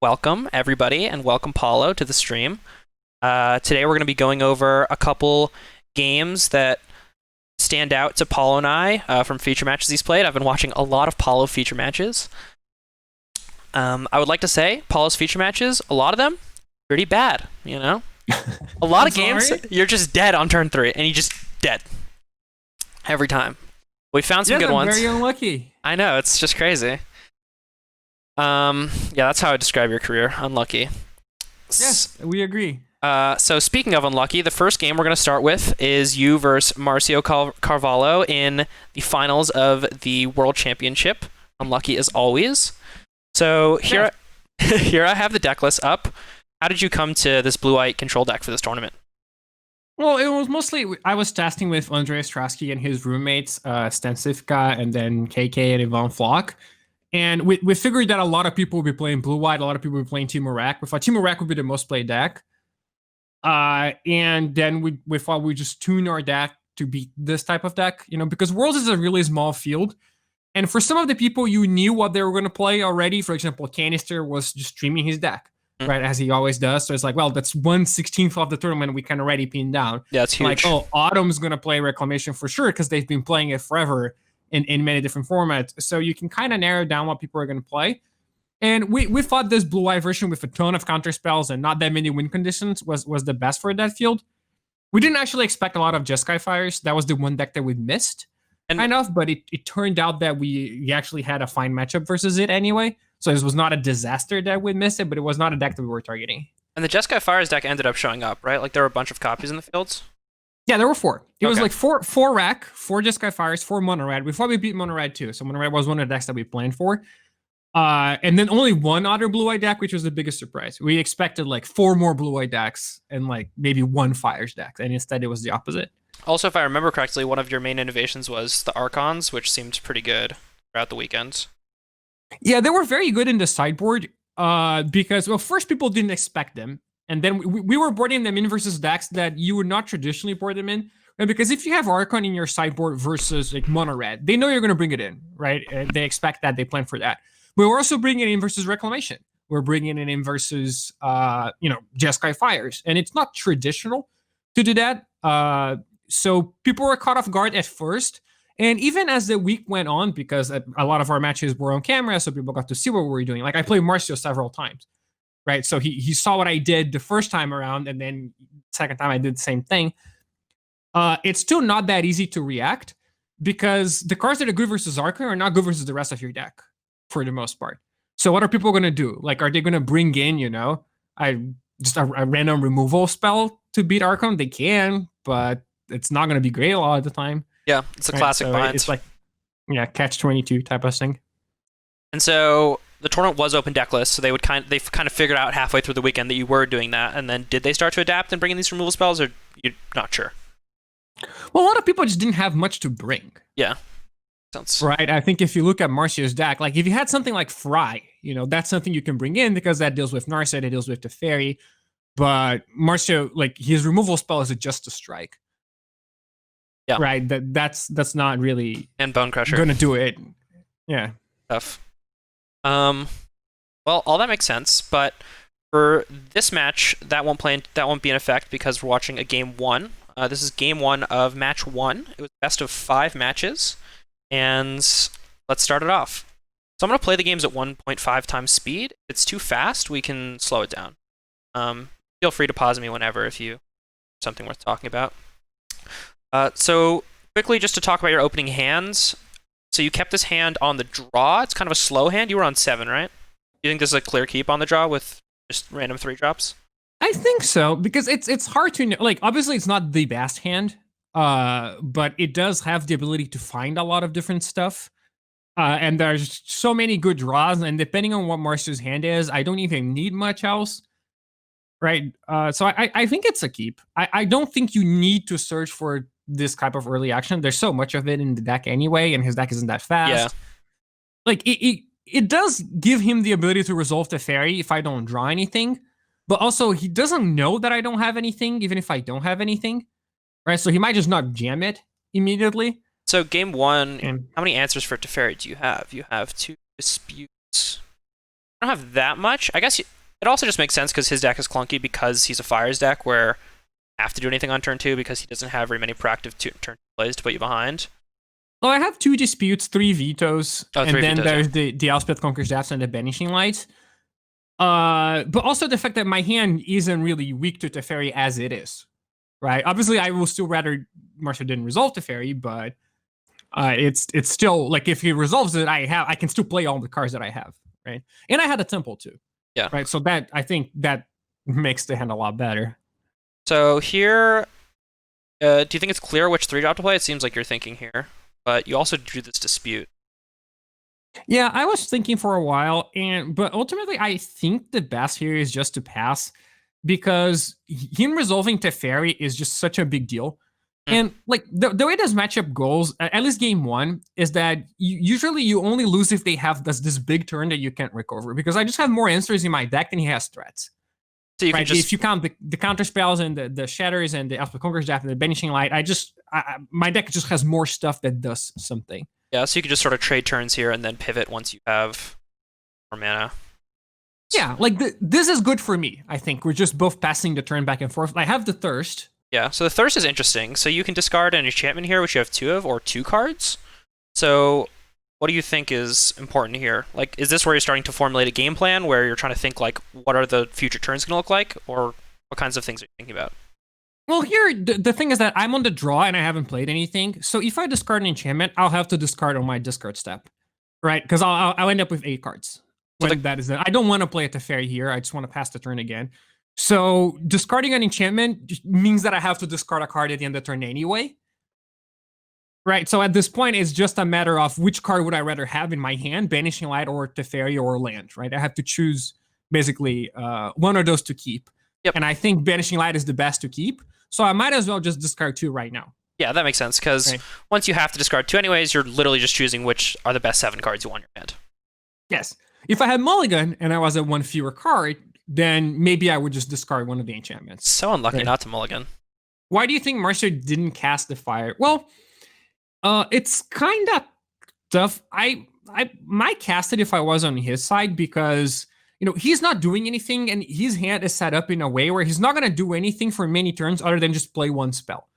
welcome everybody, and welcome Paulo to the stream. Today we're going to be going over a couple games that stand out to Paulo and I from feature matches he's played. I've been watching a lot of Paulo feature matches. I would like to say Paulo's feature matches, a lot of them, pretty bad, you know? A lot of games, you're just dead on turn 3, and you just dead. Every time. We found some good ones. Very unlucky. I know, it's just crazy. Yeah, that's how I describe your career. Unlucky. Yes, we agree. So speaking of unlucky, the first game we're going to start with is you versus Marcio Carvalho in the finals of the World Championship. Unlucky as always. So here, here I have the deck list up. How did you come to this blue-white control deck for this tournament? Well, it was mostly, I was testing with Andrei Strasky and his roommates, Stensivka, and then KK and Ivan Flock. And we figured that a lot of people would be playing blue-white, a lot of people would be playing Team Iraq. We thought Team Iraq would be the most played deck. And then we thought we'd just tune our deck to beat this type of deck, you know, because Worlds is a really small field. And for some of the people, you knew what they were going to play already. For example, Canister was just streaming his deck, right, as he always does. So it's like, well, that's 1/16 of the tournament we can already pin down. Yeah, it's huge. Like, oh, Autumn's going to play Reclamation for sure because they've been playing it forever in many different formats. So you can kind of narrow down what people are going to play. And we thought this blue-white version with a ton of counter spells and not that many win conditions was the best for that field. We didn't actually expect a lot of Jeskai Fires. That was the one deck that we missed, kind of, but it turned out that we actually had a fine matchup versus it anyway. So this was not a disaster that we missed it, but it was not a deck that we were targeting. And the Jeskai Fires deck ended up showing up, right? Like there were a bunch of copies in the fields? Yeah, there were 4. It was like 4 Rack, 4 Jeskai Fires, 4 Mono Red. We thought we beat Mono Red too, so Mono Red was one of the decks that we planned for. And then only one other blue-white deck, which was the biggest surprise. We expected like 4 more blue-white decks and like maybe 1 Fires deck, and instead it was the opposite. Also, if I remember correctly, one of your main innovations was the Archons, which seemed pretty good throughout the weekend. Yeah, they were very good in the sideboard because, well, first people didn't expect them. And then we were boarding them in versus decks that you would not traditionally board them in. Right? Because if you have Archon in your sideboard versus like Mono Red, they know you're going to bring it in, right? And they expect that, they plan for that. But we're also bringing it in versus Reclamation. We're bringing it in versus, Jeskai Fires. And it's not traditional to do that. So people were caught off guard at first. And even as the week went on, because a lot of our matches were on camera, so people got to see what we were doing. Like I played Marcio several times, right? So he saw what I did the first time around, and then second time I did the same thing. It's still not that easy to react because the cards that are good versus Archon are not good versus the rest of your deck for the most part. So what are people going to do? Like, are they going to bring in, a random removal spell to beat Archon? They can, but it's not going to be great a lot of the time. Yeah, it's a classic bind. It's like, catch-22 type of thing. And so the tournament was open deckless, so they kind of figured out halfway through the weekend that you were doing that. And then did they start to adapt and bring in these removal spells, or you're not sure? Well, a lot of people just didn't have much to bring. Yeah. Right. I think if you look at Marcio's deck, like if you had something like Fry, that's something you can bring in because that deals with Narset, it deals with the Fairy. But Marcio, like his removal spell is just a strike. Yeah. Right. That's not really and Bone Crusher gonna do it. Yeah. Tough. Well, all that makes sense, but for this match, that won't be in effect because we're watching a game 1. This is game 1 of match 1. It was best of 5 matches, and let's start it off. So I'm gonna play the games at 1.5 times speed. If it's too fast, we can slow it down. Feel free to pause me whenever if you something worth talking about. So quickly, just to talk about your opening hands. So you kept this hand on the draw. It's kind of a slow hand. You were on 7, right? Do you think this is a clear keep on the draw with just random 3 drops? I think so, because it's hard to know. Like, obviously, it's not the best hand, but it does have the ability to find a lot of different stuff. And there's so many good draws, and depending on what Marcio's hand is, I don't even need much else. Right? So I think it's a keep. I don't think you need to search for this type of early action. There's so much of it in the deck anyway, and his deck isn't that fast. Yeah. Like, it does give him the ability to resolve the Fairy if I don't draw anything, but also he doesn't know that I don't have anything, even if I don't have anything. Right? So he might just not jam it immediately. So game 1, how many answers for Teferi do you have? You have 2 disputes. I don't have that much. I guess it also just makes sense because his deck is clunky because he's a Fires deck where you have to do anything on turn 2 because he doesn't have very many proactive turn plays to put you behind. Well, I have 2 disputes, 3 vetoes, Oh, and 3 then vetoes, there's the Elspeth Conquers Deaths and the Banishing Light. But also the fact that my hand isn't really weak to Teferi as it is, right? Obviously, I will still rather Marcia didn't resolve Teferi, but it's still like if he resolves it, I can still play all the cards that I have, right? And I had a Temple too, Yeah. right? So that I think that makes the hand a lot better. So here, do you think it's clear which 3-drop to play? It seems like you're thinking here, but you also drew this dispute. Yeah, I was thinking for a while, but ultimately, I think the best here is just to pass because him resolving Teferi is just such a big deal. And like the way this matchup goes, at least game 1, is that usually you only lose if they have this big turn that you can't recover. Because I just have more answers in my deck than he has threats. So you right? can just, if you count the counter spells and the shatters and the Elspeth Conqueror's Death and the Banishing Light, my deck just has more stuff that does something. yeah, so you can just sort of trade turns here and then pivot once you have more mana. Yeah, like this is good for me. I think we're just both passing the turn back and forth. I have the Thirst. Yeah, so the Thirst is interesting. So you can discard an enchantment here, which you have 2 of, or 2 cards. So what do you think is important here? Like, is this where you're starting to formulate a game plan where you're trying to think, like, what are the future turns going to look like? Or what kinds of things are you thinking about? Well, here, the thing is that I'm on the draw and I haven't played anything. So if I discard an enchantment, I'll have to discard on my discard step, right? Because I'll end up with 8 cards. When that is it. I don't want to play at the fair here. I just want to pass the turn again. So discarding an enchantment just means that I have to discard a card at the end of the turn anyway. Right, so at this point, it's just a matter of which card would I rather have in my hand, Banishing Light or Teferi or Land, right? I have to choose basically one of those to keep. Yep. And I think Banishing Light is the best to keep. So I might as well just discard 2 right now. Yeah, that makes sense, because once you have to discard 2 anyways, you're literally just choosing which are the best 7 cards you want in your hand. Yes. If I had Mulligan and I was at 1 fewer card, then maybe I would just discard one of the enchantments. So unlucky not to mulligan. Why do you think Marcia didn't cast the fire? Well, it's kind of tough. I might cast it if I was on his side because he's not doing anything and his hand is set up in a way where he's not going to do anything for many turns other than just play 1 spell.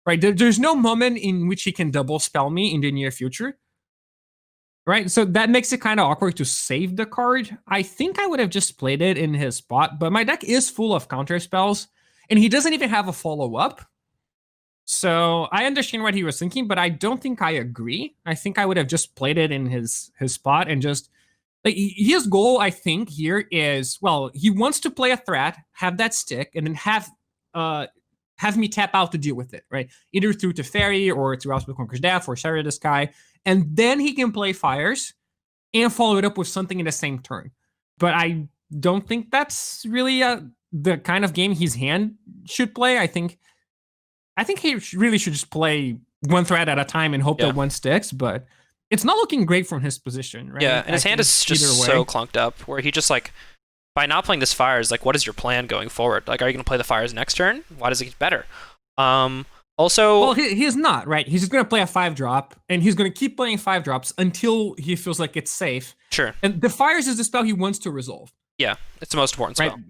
Right? There's no moment in which he can double spell me in the near future. Right? So that makes it kind of awkward to save the card. I think I would have just played it in his spot, but my deck is full of counter spells and he doesn't even have a follow-up. So I understand what he was thinking, but I don't think I agree. I think I would have just played it in his spot and just like his goal, I think, here is, well, he wants to play a threat, have that stick, and then have me tap out to deal with it, right? Either through Teferi or through Elspeth Conqueror's Death or Shatter the Sky, and then he can play Fires and follow it up with something in the same turn. But I don't think that's really the kind of game his hand should play. I think he really should just play 1 threat at a time and hope that 1 sticks, but it's not looking great from his position, right? Yeah, and his hand is just so clunked up, where he just, like, by not playing this Fires, like, what is your plan going forward? Like, are you going to play the Fires next turn? Why does it get better? Also... Well, he's not, right? He's just going to play a 5-drop, and he's going to keep playing 5-drops until he feels like it's safe. Sure. And the Fires is the spell he wants to resolve. Yeah, it's the most important spell. Right?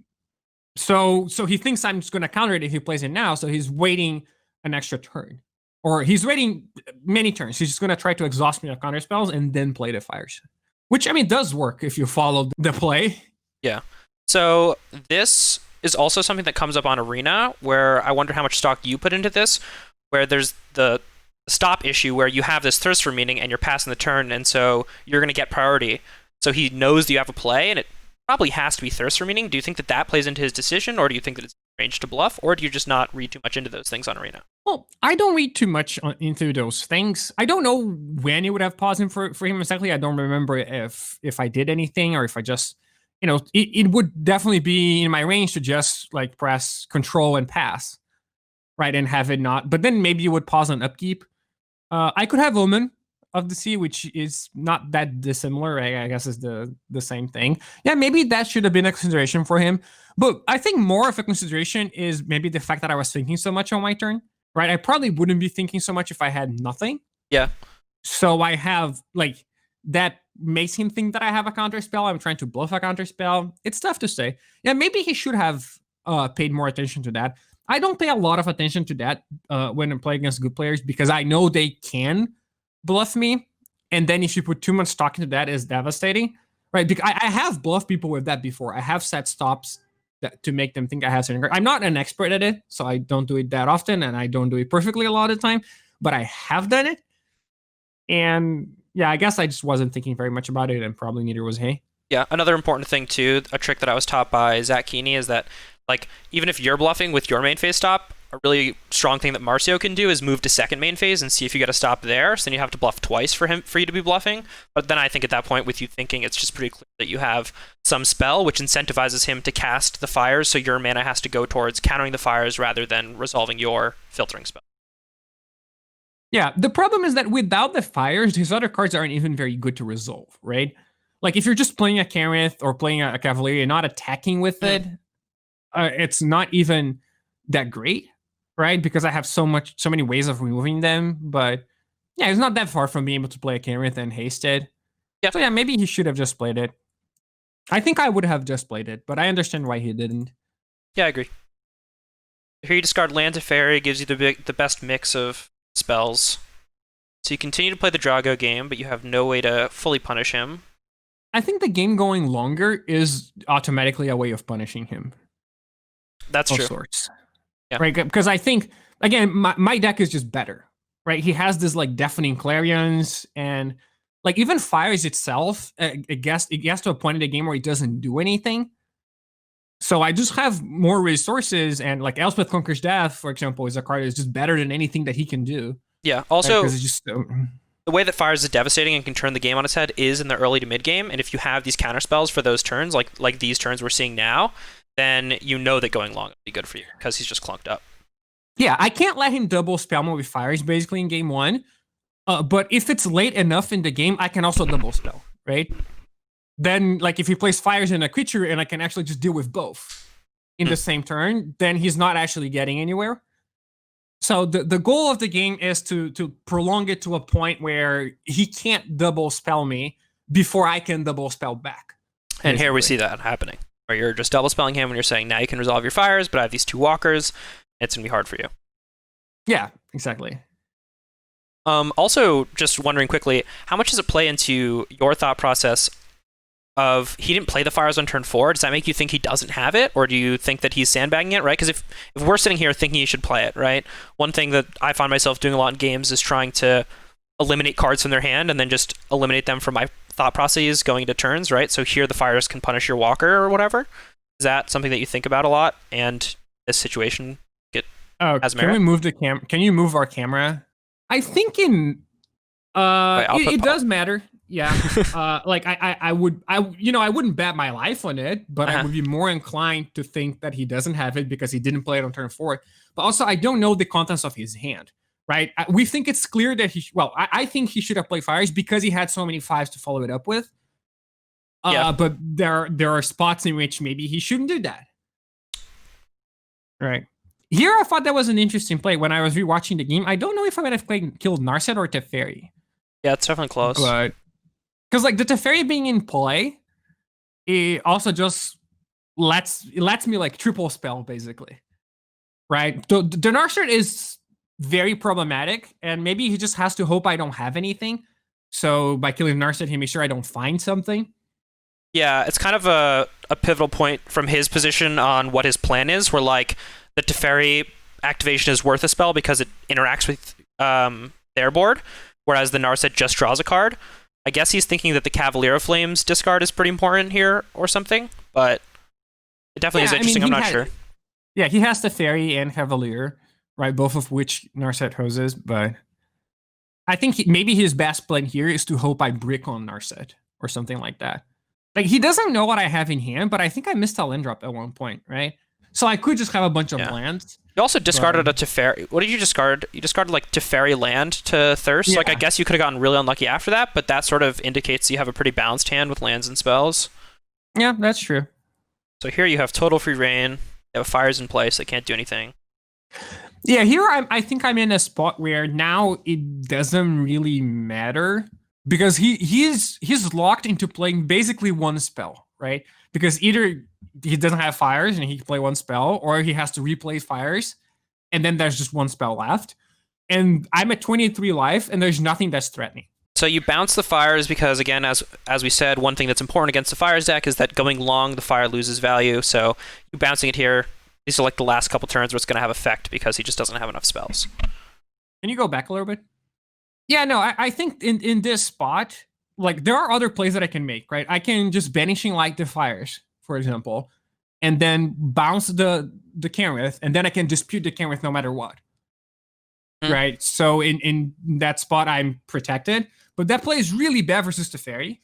So he thinks I'm just going to counter it if he plays it now, so he's waiting an extra turn. Or he's waiting many turns. He's just going to try to exhaust me of counter spells and then play the Fires. Which, I mean, does work if you follow the play. Yeah. So this is also something that comes up on Arena, where I wonder how much stock you put into this, where there's the stop issue where you have this Thirst for Meaning and you're passing the turn, and so you're going to get priority. So he knows that you have a play, and it probably has to be Thirst for Meaning. Do you think that that plays into his decision, or do you think that it's range to bluff, or do you just not read too much into those things on Arena? Well, I don't read too much into those things. I don't know when it would have paused him for him exactly. I don't remember if I did anything or if I just, it would definitely be in my range to just like press control and pass, right, and have it not. But then maybe you would pause on upkeep. I could have Omen of the Sea, which is not that dissimilar. I guess is the same thing. Yeah, maybe that should have been a consideration for him. But I think more of a consideration is maybe the fact that I was thinking so much on my turn, right? I probably wouldn't be thinking so much if I had nothing. Yeah. So I have like that makes him think that I have a counter spell. I'm trying to bluff a counter spell. It's tough to say. Yeah, maybe he should have paid more attention to that. I don't pay a lot of attention to that when I'm playing against good players because I know they can bluff me. And then if you put too much stock into that, it's devastating, right? Because I have bluffed people with that before. I have set stops to make them think I have certain cards. I'm not an expert at it, so I don't do it that often, and I don't do it perfectly a lot of the time, but I have done it. And yeah, I guess I just wasn't thinking very much about it, and probably neither was he. Yeah, another important thing too, a trick that I was taught by Zach Keeney is that, like, even if you're bluffing with your main phase stop, a really strong thing that Marcio can do is move to second main phase and see if you get a stop there. So then you have to bluff twice for you to be bluffing. But then I think at that point, with you thinking, it's just pretty clear that you have some spell which incentivizes him to cast the fires. So your mana has to go towards countering the fires rather than resolving your filtering spell. Yeah, the problem is that without the fires, his other cards aren't even very good to resolve, right? Like if you're just playing a Kareth or playing a Cavalier and not attacking with it, it's not even that great, right? Because I have so many ways of removing them. But yeah, it's not that far from being able to play a Kareth and Hasted. Yeah. So yeah, maybe he should have just played it. I think I would have just played it, but I understand why he didn't. Yeah, I agree. Here you discard Land to Fairy, gives you the best mix of spells. So you continue to play the Drago game, but you have no way to fully punish him. I think the game going longer is automatically a way of punishing him. That's of true. Sorts. Yeah. Right? Because I think, again, my deck is just better, right? He has this like Deafening Clarions and like even Fires itself, it gets to a point in the game where it doesn't do anything. So I just have more resources, and like Elspeth Conquers Death, for example, is a card that's just better than anything that he can do. Yeah. Also, it's just the way that Fires is devastating and can turn the game on its head is in the early to mid game, and if you have these counter spells for those turns, like these turns we're seeing now, then you know that going long will be good for you because he's just clunked up. Yeah, I can't let him double spell me with Fires basically in game one, but if it's late enough in the game, I can also double spell, right? Then, like, if he plays Fires in a creature and I can actually just deal with both in the same turn, then he's not actually getting anywhere. So the goal of the game is to prolong it to a point where he can't double spell me before I can double spell back. Basically. And here we see that happening, where you're just double spelling him and you're saying, now you can resolve your Fires, but I have these two walkers, it's going to be hard for you. Yeah, exactly. Also, just wondering quickly, how much does it play into your thought process of he didn't play the Fires on turn 4? Does that make you think he doesn't have it, or do you think that he's sandbagging it, right? Because if we're sitting here thinking he should play it, right? One thing that I find myself doing a lot in games is trying to eliminate cards from their hand and then just eliminate them from my thought processes going into turns, right? So here the Fires can punish your walker or whatever. Is that something that you think about a lot? And this situation has merit? Can we move the Can you move our camera? I think in it does matter. Yeah. Like I wouldn't bet my life on it, but I would be more inclined to think that he doesn't have it because he didn't play it on turn 4. But also I don't know the contents of his hand, right? We think it's clear that I think he should have played Fires because he had so many 5s to follow it up with. But there are spots in which maybe he shouldn't do that. Right. Here I thought that was an interesting play when I was rewatching the game. I don't know if I would have killed Narset or Teferi. Yeah, it's definitely close. But because like the Teferi being in play, it also just lets me like triple spell basically, right? The Narset is very problematic, and maybe he just has to hope I don't have anything. So by killing Narset, he makes sure I don't find something. Yeah, it's kind of a pivotal point from his position on what his plan is, where like the Teferi activation is worth a spell because it interacts with their board, whereas the Narset just draws a card. I guess he's thinking that the Cavalier of Flames discard is pretty important here or something, but it definitely is interesting. I'm not sure. Yeah, he has Teferi and Cavalier, right? Both of which Narset hoses, but I think maybe his best plan here is to hope I brick on Narset or something like that. Like, he doesn't know what I have in hand, but I think I missed a land drop at one point, right? So I could just have a bunch of lands. You also discarded a Teferi. What did you discard? You discarded like Teferi land to Thirst. Yeah. Like, I guess you could have gotten really unlucky after that, but that sort of indicates you have a pretty balanced hand with lands and spells. Yeah, that's true. So here you have total free reign. You have Fires in place. They can't do anything. Yeah, here I think I'm in a spot where now it doesn't really matter because he's locked into playing basically one spell, right? Because either he doesn't have fires and he can play one spell, or he has to replay fires, and then there's just one spell left. And I'm at 23 life, and there's nothing that's threatening. So you bounce the fires because, again, as we said, one thing that's important against the fires deck is that going long, the fire loses value. So you bouncing it here, these are like the last couple turns where it's going to have effect because he just doesn't have enough spells. Can you go back a little bit? Yeah, no, I think in this spot, like there are other plays that I can make, right? I can just Banishing Light the fires, for example, and then bounce the Kenrith, and then I can dispute the Kenrith no matter what. Right? So in that spot, I'm protected. But that play is really bad versus Teferi,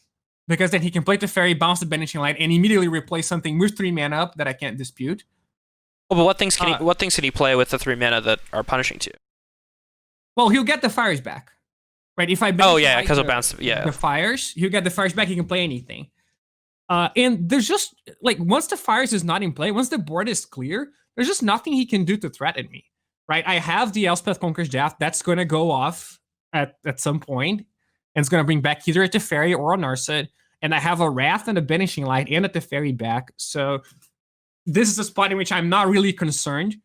because then he can play Teferi, bounce the Banishing Light, and immediately replace something with 3 mana up that I can't dispute. Well, but what things can he play with the 3 mana that are punishing 2? Well, he'll get the fires back. Right, if I because he'll bounce the fires, he'll get the fires back. He can play anything. And there's just like once the fires is not in play, once the board is clear, there's just nothing he can do to threaten me. Right, I have the Elspeth Conqueror's Draft that's going to go off at some point, and it's going to bring back either a Teferi or a Narset. And I have a Wrath and a Banishing Light and a Teferi back. So this is a spot in which I'm not really concerned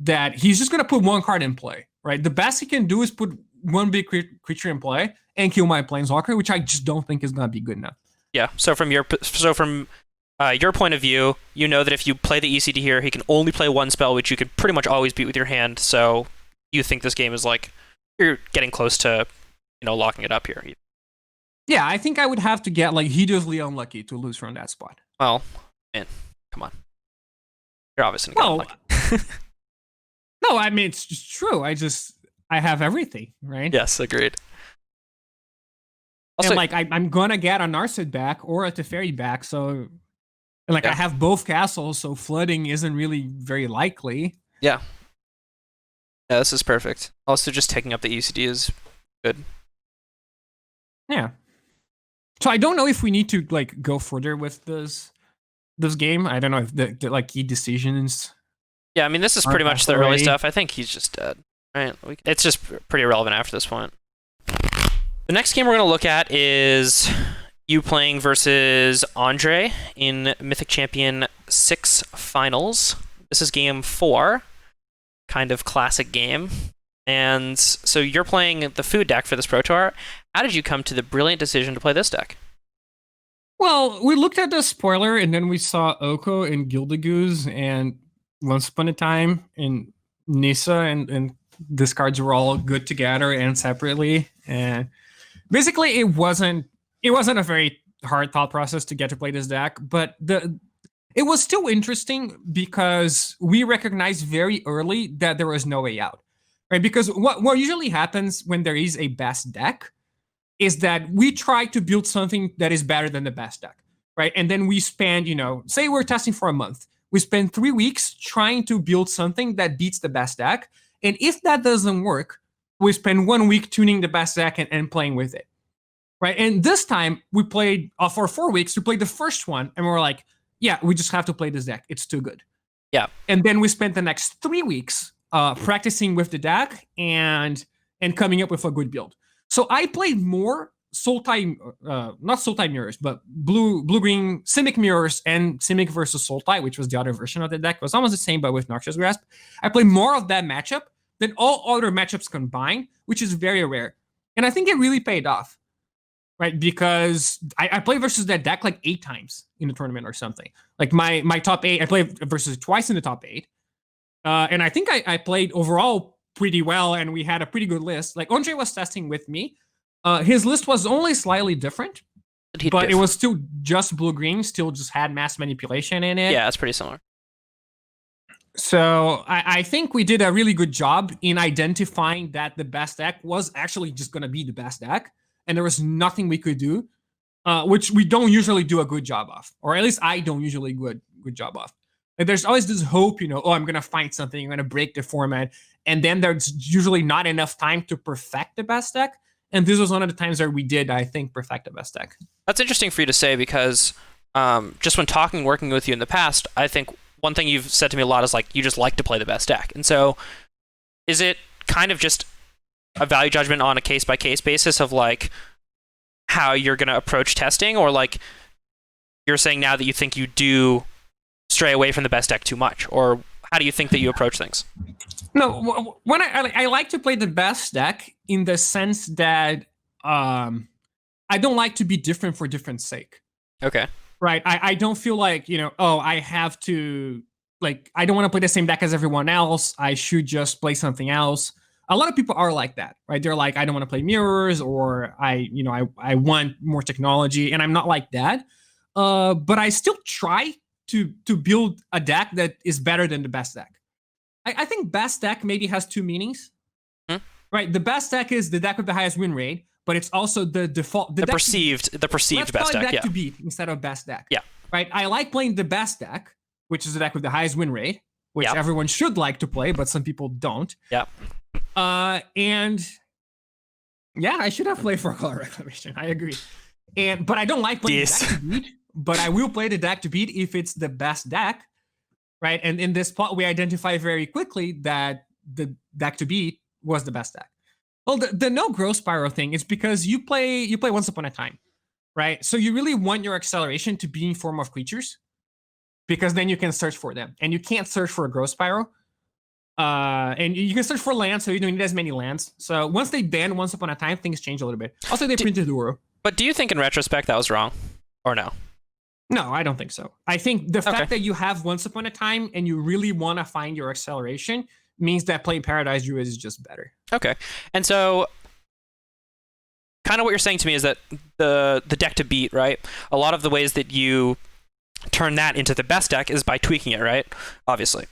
that he's just going to put one card in play. Right, the best he can do is put one big creature in play and kill my Planeswalker, which I just don't think is going to be good enough. Yeah. So from your point of view, you know that if you play the ECD here, he can only play one spell, which you can pretty much always beat with your hand. So you think this game is like you're getting close to, locking it up here. Yeah, I think I would have to get like hideously unlucky to lose from that spot. Well, man, come on. You're obviously gonna get unlucky. No, I mean it's just true. I have everything, right? Yes, agreed. Also, and like I'm gonna get a Narset back or a Teferi back, so I have both castles, so flooding isn't really very likely. Yeah. Yeah, this is perfect. Also, just taking up the ECD is good. Yeah. So I don't know if we need to like go further with this game. I don't know if the like key decisions. Yeah, I mean this is pretty much the early stuff. I think he's just dead. Right? It's just pretty irrelevant after this point. The next game we're going to look at is you playing versus Andre in Mythic Champion 6 Finals. This is game 4, kind of classic game. And so you're playing the food deck for this Pro Tour. How did you come to the brilliant decision to play this deck? Well, we looked at the spoiler, and then we saw Oko and Gildagoose and Once Upon a Time in Nissa, and these cards were all good together and separately. And basically, it wasn't a very hard thought process to get to play this deck, but it was still interesting because we recognized very early that there was no way out, right? Because what usually happens when there is a best deck is that we try to build something that is better than the best deck, right? And then we spend, say we're testing for a month. We spend 3 weeks trying to build something that beats the best deck. And if that doesn't work, we spend 1 week tuning the best deck and playing with it, right? And this time we played for 4 weeks. We played the first one, and we were like, "Yeah, we just have to play this deck. It's too good." Yeah. And then we spent the next 3 weeks practicing with the deck and coming up with a good build. So I played more not Sultai Mirrors, but blue-green Simic Mirrors and Simic versus Sultai, which was the other version of the deck. It was almost the same, but with Noxious Grasp. I played more of that matchup than all other matchups combined, which is very rare. And I think it really paid off, right? Because I played versus that deck like 8 times in the tournament or something. Like my top 8, I played versus twice in the top 8. And I think I played overall pretty well, and we had a pretty good list. Like Andre was testing with me. His list was only slightly different, but it was still just blue-green, still just had mass manipulation in it. Yeah, it's pretty similar. So I think we did a really good job in identifying that the best deck was actually just going to be the best deck, and there was nothing we could do, which we don't usually do a good job of, or at least I don't usually do a good job of. Like there's always this hope, I'm going to find something, I'm going to break the format, and then there's usually not enough time to perfect the best deck. And this was one of the times where we did, I think, perfect the best deck. That's interesting for you to say because just when working with you in the past, I think one thing you've said to me a lot is like, you just like to play the best deck. And so is it kind of just a value judgment on a case-by-case basis of like, how you're going to approach testing, or like you're saying now that you think you do stray away from the best deck too much, or how do you think that you approach things? No, when I like to play the best deck in the sense that I don't like to be different for different sake. Okay. Right. I don't feel like, I have to, like, I don't want to play the same deck as everyone else. I should just play something else. A lot of people are like that, right? They're like, I don't want to play mirrors, or I want more technology, and I'm not like that. But I still try to build a deck that is better than the best deck. I think best deck maybe has two meanings, right? The best deck is the deck with the highest win rate, but it's also the default, the perceived best deck, to beat instead of best deck. Yeah. Right. I like playing the best deck, which is the deck with the highest win rate, which everyone should like to play, but some people don't. Yeah. And yeah, I should have played for Color Reclamation. I agree. But I don't like playing the deck to beat, but I will play the deck to beat if it's the best deck. Right. And in this plot, we identify very quickly that the deck to beat was the best deck. Well, the no growth spiral thing is because you play Once Upon a Time, right? So you really want your acceleration to be in form of creatures, because then you can search for them, and you can't search for a growth spiral. And you can search for lands, so you don't need as many lands. So once they banned Once Upon a Time, things change a little bit. Also, they printed Uro. But do you think in retrospect that was wrong, or no? No, I don't think so. I think the fact that you have Once Upon a Time and you really want to find your acceleration means that playing Paradise Druid is just better. Okay. And so kind of what you're saying to me is that the deck to beat, right? A lot of the ways that you turn that into the best deck is by tweaking it, right? Obviously.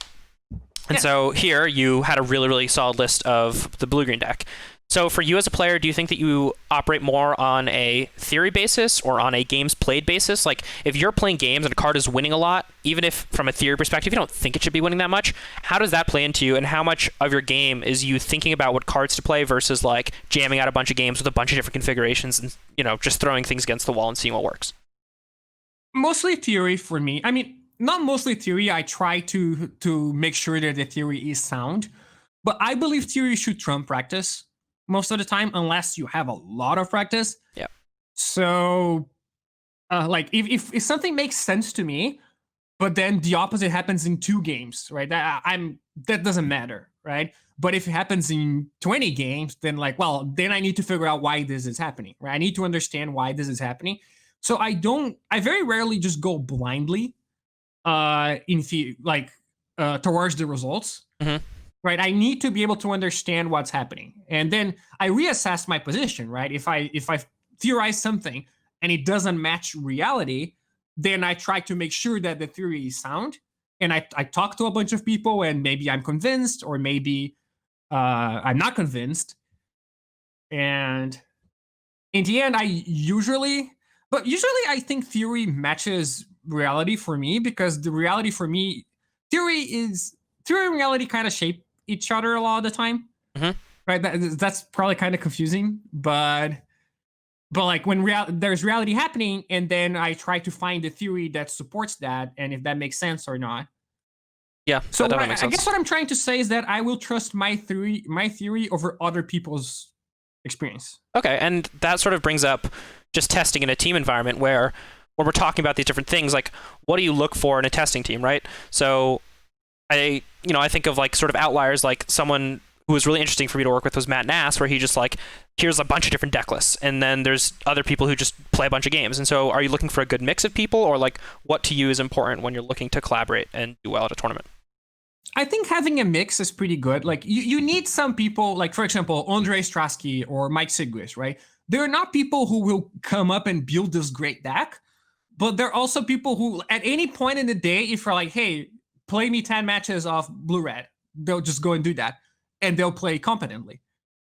And so here you had a really, really solid list of the blue-green deck. So for you as a player, do you think that you operate more on a theory basis or on a games played basis? Like if you're playing games and a card is winning a lot, even if from a theory perspective you don't think it should be winning that much, how does that play into you, and how much of your game is you thinking about what cards to play versus like jamming out a bunch of games with a bunch of different configurations and, just throwing things against the wall and seeing what works? Mostly theory for me. I mean, not mostly theory. I try to make sure that the theory is sound, but I believe theory should trump practice most of the time, unless you have a lot of practice. Yeah. So, like, if something makes sense to me, but then the opposite happens in 2 games, right? That doesn't matter, right? But if it happens in 20 games, then then I need to figure out why this is happening, right? I need to understand why this is happening. So I very rarely just go blindly, towards the results. Mm-hmm. Right, I need to be able to understand what's happening, and then I reassess my position. Right, if I theorize something and it doesn't match reality, then I try to make sure that the theory is sound. And I talk to a bunch of people, and maybe I'm convinced, or maybe I'm not convinced. And in the end, usually I think theory matches reality for me, because the reality for me, theory and reality kind of shape each other a lot of the time. Mm-hmm. Right? That's probably kind of confusing, but like when there's reality happening, and then I try to find the theory that supports that, and if that makes sense or not. Yeah. So I guess what I'm trying to say is that I will trust my theory over other people's experience. Okay, and that sort of brings up just testing in a team environment where when we're talking about these different things, like what do you look for in a testing team, right? So I think of like sort of outliers, like someone who was really interesting for me to work with was Matt Nass, where he just like, here's a bunch of different deck lists, and then there's other people who just play a bunch of games. And so are you looking for a good mix of people, or like what to you is important when you're looking to collaborate and do well at a tournament? I think having a mix is pretty good. Like you need some people, like for example, Andre Strasky or Mike Sigwis, right? They're not people who will come up and build this great deck, but they're also people who at any point in the day, if you're like, hey, play me 10 matches of blue-red, they'll just go and do that, and they'll play competently,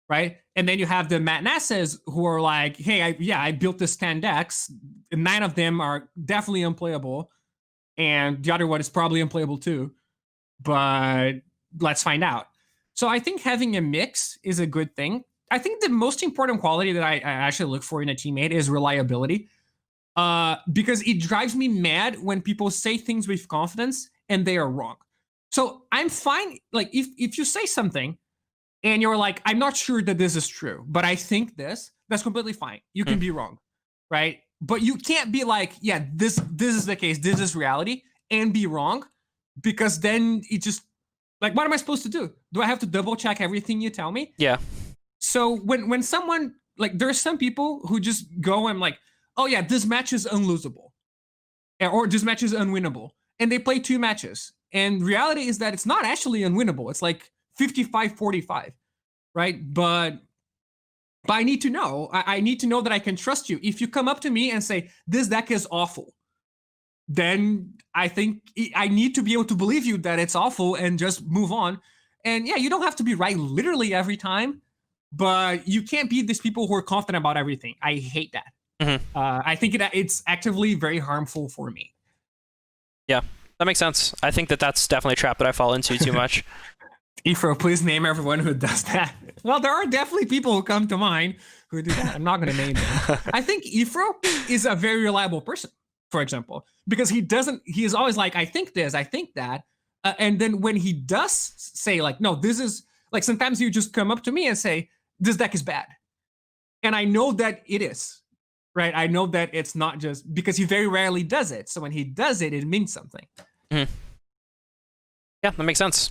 right? And then you have the Matt Nasses who are like, hey, I built this 10 decks, and 9 of them are definitely unplayable, and the other one is probably unplayable too, but let's find out. So I think having a mix is a good thing. I think the most important quality that I actually look for in a teammate is reliability, because it drives me mad when people say things with confidence and they are wrong. So I'm fine. Like if you say something and you're like, I'm not sure that this is true, but I think this, that's completely fine. You can be wrong. right? But you can't be like, yeah, this is the case, this is reality, and be wrong, because then it just like, what am I supposed to do? Do I have to double check everything you tell me? Yeah. So when someone like, there are some people who just go and like, oh yeah, this match is unlosable, or this match is unwinnable, and they play 2 matches. And reality is that it's not actually unwinnable. It's like 55-45, right? But I need to know. I need to know that I can trust you. If you come up to me and say, this deck is awful, then I think I need to be able to believe you that it's awful and just move on. And yeah, you don't have to be right literally every time, but you can't be these people who are confident about everything. I hate that. I think it's actively very harmful for me. Yeah, that makes sense. I think that's definitely a trap that I fall into too much. Ifro, please name everyone who does that. Well, there are definitely people who come to mind who do that. I'm not going to name them. I think Ifro is a very reliable person, for example, because he is always like, I think this, I think that. And then when he does say like, no, this is like, sometimes you just come up to me and say, this deck is bad. And I know that it is, right? I know that it's not just because he very rarely does it. So when he does it, it means something. Mm-hmm. Yeah, that makes sense.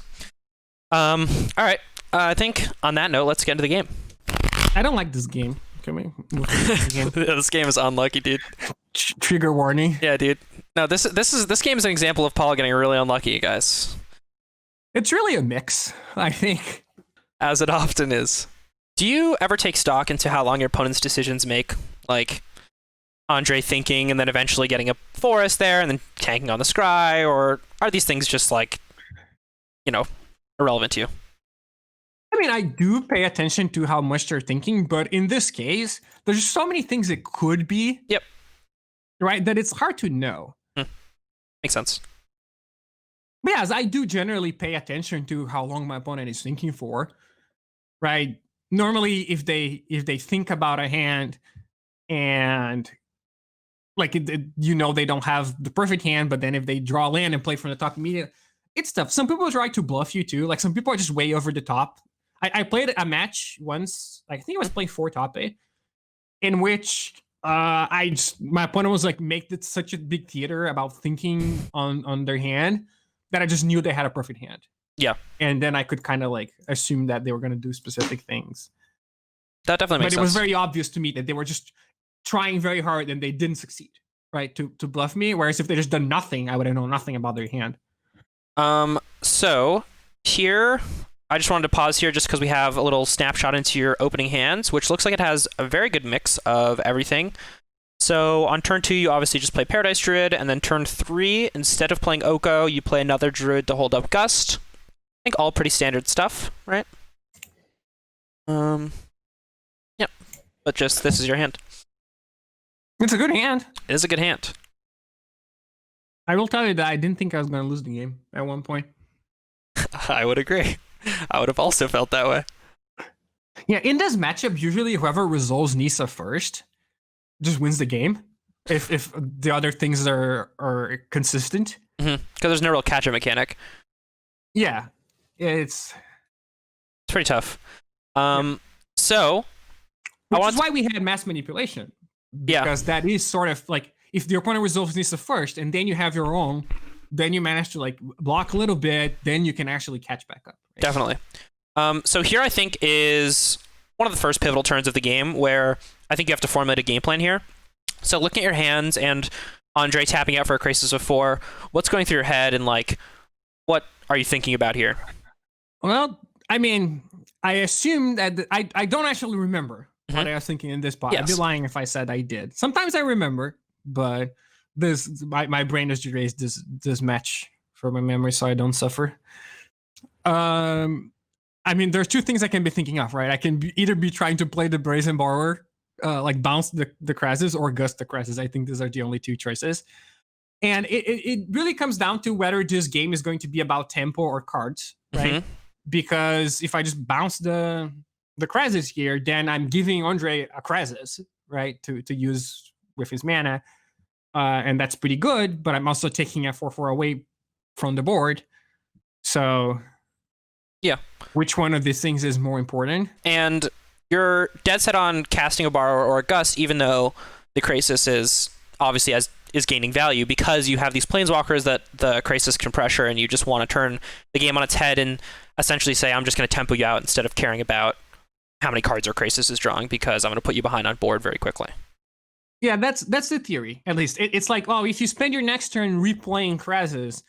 All right. I think on that note, let's get into the game. I don't like this game. Can we move to the game? This game is unlucky, dude. Trigger warning. Yeah, dude. No, this game is an example of Paul getting really unlucky, you guys. It's really a mix, I think. As it often is. Do you ever take stock into how long your opponent's decisions make? Like Andre thinking and then eventually getting a forest there and then tanking on the scry? Or are these things just like, irrelevant to you? I mean, I do pay attention to how much they're thinking, but in this case, there's so many things it could be. Yep. Right? That it's hard to know. Makes sense. But yes, I do generally pay attention to how long my opponent is thinking for. Right? Normally, if they think about a hand and like they don't have the perfect hand, but then if they draw land and play from the top immediately, it's tough. Some people try to bluff you too. Like some people are just way over the top. I played a match once. I think I was playing 4 top A, in which my opponent was like such a big theater about thinking on their hand that I just knew they had a perfect hand. Yeah. And then I could kind of like assume that they were going to do specific things. That definitely makes sense. But it was very obvious to me that they were just trying very hard and they didn't succeed, right? To bluff me. Whereas if they just done nothing, I would have known nothing about their hand. So here, I just wanted to pause here just because we have a little snapshot into your opening hands, which looks like it has a very good mix of everything. So on turn 2, you obviously just play Paradise Druid, and then turn 3, instead of playing Oko, you play another Druid to hold up Gust. I think all pretty standard stuff, right? Yeah. But just, this is your hand. It's a good hand. It is a good hand. I will tell you that I didn't think I was going to lose the game at one point. I would agree. I would have also felt that way. Yeah, in this matchup, usually whoever resolves Nisa first just wins the game. If the other things are consistent. Because there's no real catch-up mechanic. Yeah, it's pretty tough. Yeah. So, which is why we had mass manipulation. Because that is sort of like, if the opponent resolves Nisa first and then you have your own, then you manage to like block a little bit, then you can actually catch back up. Right? Definitely. So here I think is one of the first pivotal turns of the game where I think you have to formulate a game plan here. So looking at your hands and Andre tapping out for a Crisis of 4, what's going through your head and like, what are you thinking about here? Well, I mean, I assume that I don't actually remember what I was thinking in this spot. Yes. I'd be lying if I said I did. Sometimes I remember, but my brain has erased this match from my memory, so I don't suffer. I mean, there's 2 things I can be thinking of, right? I can either be trying to play the Brazen Borrower, like bounce the Krasis, or gust the Krasis. I think these are the only 2 choices. And it really comes down to whether this game is going to be about tempo or cards, right? Because if I just bounce the Krasis here, then I'm giving Andre a Krasis, right, to use with his mana. And that's pretty good, but I'm also taking a 4/4 away from the board. So, yeah. Which one of these things is more important? And you're dead set on casting a Borrower or a Gust, even though the Krasis is obviously is gaining value because you have these planeswalkers that the Krasis can pressure, and you just want to turn the game on its head and essentially say, I'm just going to tempo you out instead of caring about how many cards our Krasis is drawing, because I'm going to put you behind on board very quickly. Yeah, that's the theory, at least. It's like, oh, if you spend your next turn replaying Krasis,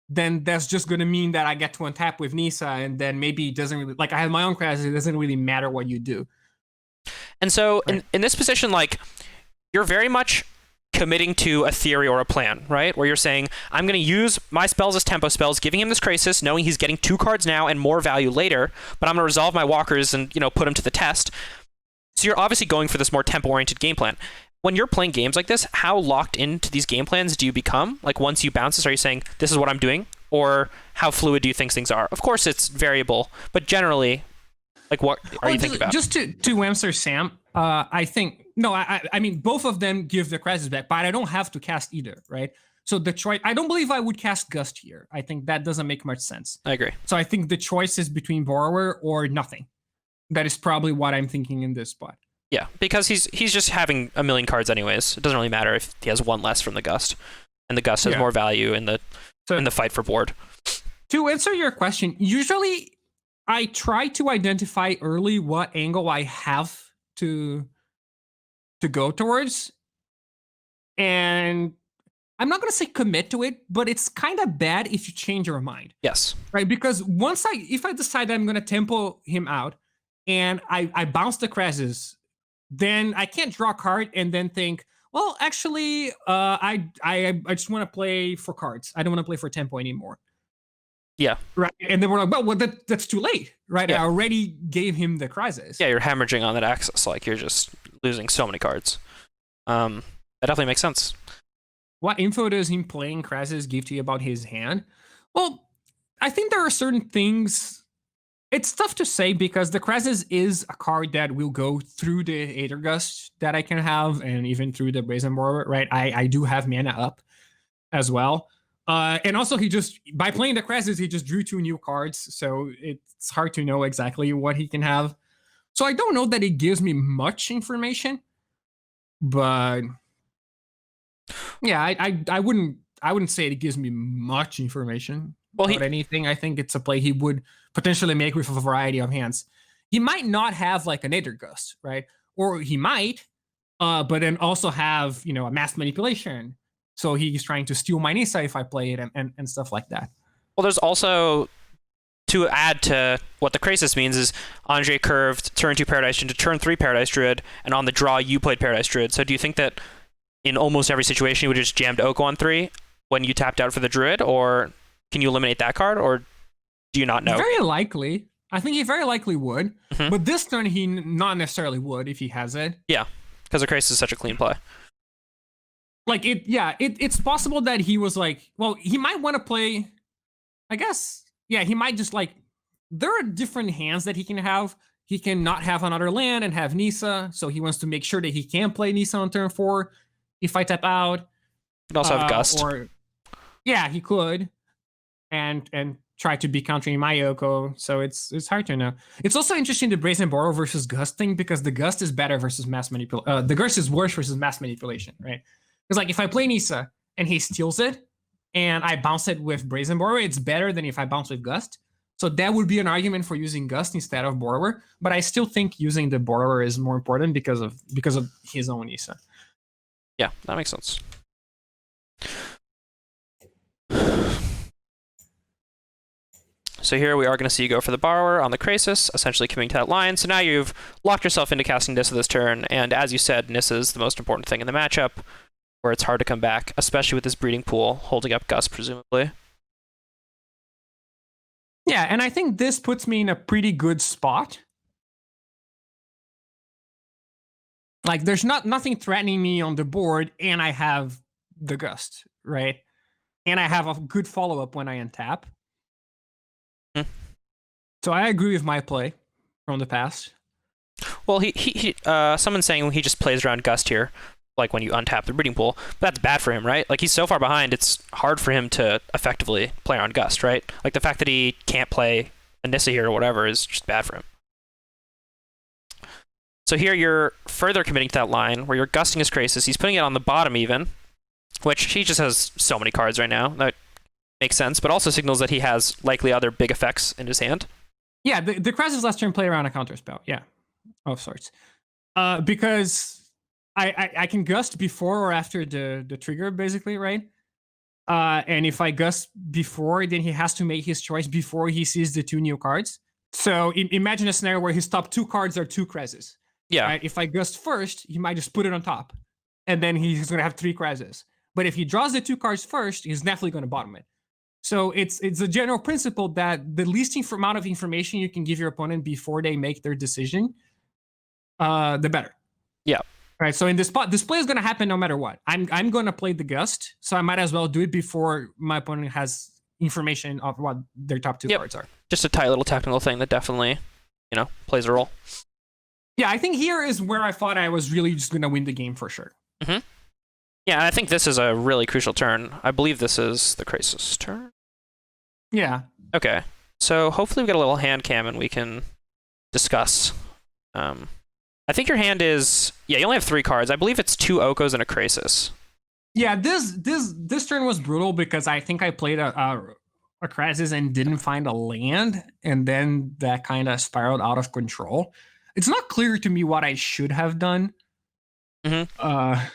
then that's just going to mean that I get to untap with Nisa, and then maybe it doesn't really, like, I have my own Krasis, it doesn't really matter what you do. And so in this position, like, you're very much committing to a theory or a plan, right? Where you're saying, I'm going to use my spells as tempo spells, giving him this Krasis, knowing he's getting 2 cards now and more value later, but I'm going to resolve my walkers and, put him to the test. So you're obviously going for this more tempo-oriented game plan. When you're playing games like this, how locked into these game plans do you become? Like, once you bounce this, are you saying, this is what I'm doing? Or how fluid do you think things are? Of course, it's variable, but generally, like, what are you thinking about? Just to answer Sam, I think, no, I mean, both of them give the Krasis back, but I don't have to cast either, right? So the choice, I don't believe I would cast Gust here. I think that doesn't make much sense. I agree. So I think the choice is between Borrower or nothing. That is probably what I'm thinking in this spot. Yeah, because he's just having a million cards anyways. It doesn't really matter if he has 1 less from the Gust, and the Gust has more value in the fight for board. To answer your question, usually I try to identify early what angle I have to go towards, and I'm not going to say commit to it, but it's kind of bad if you change your mind. Yes. Right? Because if I decide that I'm going to tempo him out and I bounce the Krasis, then I can't draw a card and then think, well, actually, I just want to play for cards. I don't want to play for tempo anymore. Yeah. Right. And then we're like, well, that's too late, right? Yeah. I already gave him the Krasis. Yeah, you're hemorrhaging on that axis. Like, you're just losing so many cards. That definitely makes sense. What info does him playing Krasis give to you about his hand? Well, I think there are certain things. It's tough to say because the Krasis is a card that will go through the Aether Gust that I can have, and even through the Brazen Borrower, right? I do have mana up as well. And also, by playing the Krasis, he just drew 2 new cards, so it's hard to know exactly what he can have. So I don't know that it gives me much information, but yeah, I wouldn't say it gives me much information about anything. I think it's a play he would potentially make with a variety of hands. He might not have like an Aether Gust, right? Or he might, but then also have, a mass manipulation. So he's trying to steal my Nisa if I play it and stuff like that. Well, there's also, to add to what the Krasis means, is Andre curved turn 2 Paradise into turn 3 Paradise Druid, and on the draw you played Paradise Druid. So do you think that in almost every situation you would have just jammed Oko on 3 when you tapped out for the Druid, or can you eliminate that card, or do you not know? Very likely. I think he very likely would, but this turn he not necessarily would if he has it. Yeah, because the Krasis is such a clean play. Like, it's possible that he was like, well, he might want to play, I guess, yeah, he might just like, there are different hands that he can have. He can not have another land and have Nisa, so he wants to make sure that he can play Nisa on turn 4 if I tap out. He can also have Gust. Yeah, he could. And try to be countering my Yoko, so it's hard to know. It's also interesting the Brazen Borrow versus Gust thing, because the Gust is better versus mass manipulation. The Gust is worse versus mass manipulation, right? Because like if I play Nisa and he steals it, and I bounce it with Brazen Borrower, it's better than if I bounce with Gust. So that would be an argument for using Gust instead of Borrower, but I still think using the Borrower is more important because of his own Nisa. Yeah, that makes sense. So here we are going to see you go for the Borrower on the Krasis, essentially committing to that line. So now you've locked yourself into casting Nissa this turn, and as you said, Nissa is the most important thing in the matchup, where it's hard to come back, especially with this breeding pool holding up Gust, presumably. Yeah, and I think this puts me in a pretty good spot. Like, there's nothing threatening me on the board, and I have the Gust, right? And I have a good follow-up when I untap. So I agree with my play from the past. Well, someone's saying he just plays around Gust here, like when you untap the breeding pool. But that's bad for him, right? Like, he's so far behind, it's hard for him to effectively play on Gust, right? Like, the fact that he can't play a Nissa here or whatever is just bad for him. So here you're further committing to that line where you're gusting his Krasis. He's putting it on the bottom even, which he just has so many cards right now. That makes sense, but also signals that he has likely other big effects in his hand. Yeah, the Krasis last turn play around a counterspell. Yeah, of sorts. Because I can gust before or after the trigger, basically, right? And if I gust before, then he has to make his choice before he sees the 2 new cards. So imagine a scenario where his top 2 cards are 2 Krasis. Yeah. Right? If I gust first, he might just put it on top, and then he's going to have 3 Krasis. But if he draws the 2 cards first, he's definitely going to bottom it. So it's a general principle that the least amount of information you can give your opponent before they make their decision, the better. Yeah. Right. So in this spot, this play is going to happen no matter what. I'm going to play the gust, so I might as well do it before my opponent has information of what their top 2 cards are. Just a tight little technical thing that definitely, plays a role. Yeah, I think here is where I thought I was really just going to win the game for sure. Mm-hmm. Yeah, and I think this is a really crucial turn. I believe this is the Krasis turn. Yeah. Okay. So hopefully we get a little hand cam and we can discuss. I think your hand is... Yeah, you only have 3 cards. I believe it's 2 Okos and a Krasis. Yeah, this turn was brutal because I think I played a Krasis and didn't find a land, and then that kind of spiraled out of control. It's not clear to me what I should have done. Mm-hmm.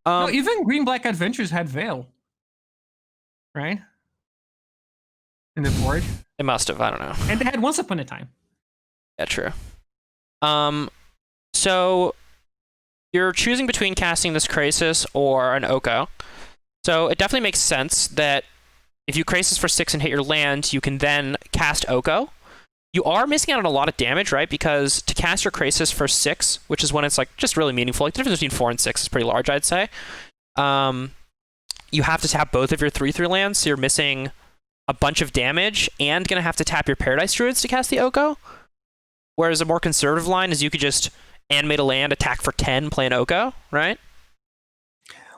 No, even Green Black Adventures had Veil, right? In the board. It must have. I don't know. And they had Once Upon a Time. Yeah, true. So you're choosing between casting this Krasis or an Oko. So it definitely makes sense that if you Krasis for 6 and hit your land, you can then cast Oko. You are missing out on a lot of damage, right? Because to cast your Krasis for 6, which is when it's like just really meaningful, like the difference between 4 and 6 is pretty large, I'd say. You have to tap both of your 3/3 lands, so you're missing a bunch of damage and gonna have to tap your Paradise Druids to cast the Oko. Whereas a more conservative line is you could just animate a land, attack for 10, play an Oko, right?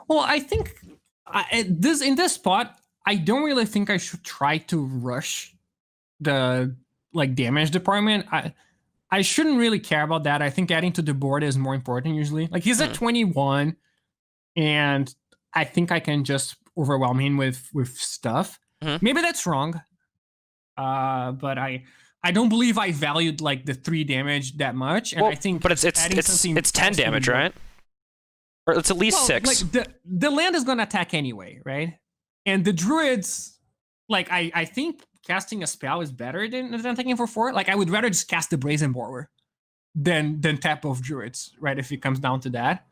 Well, I think in this spot, I don't really think I should try to rush the damage department. I shouldn't really care about that. I think adding to the board is more important usually. Like he's at 21, and I think I can just overwhelm him with stuff. Maybe that's wrong, but I don't believe I valued the 3 damage that much, and I think. But it's 10 damage, right? Or it's at least 6. The land is gonna attack anyway, right? And the druids, I think casting a spell is better than attacking for 4. I would rather just cast the Brazen Borrower than tap both druids, right? If it comes down to that.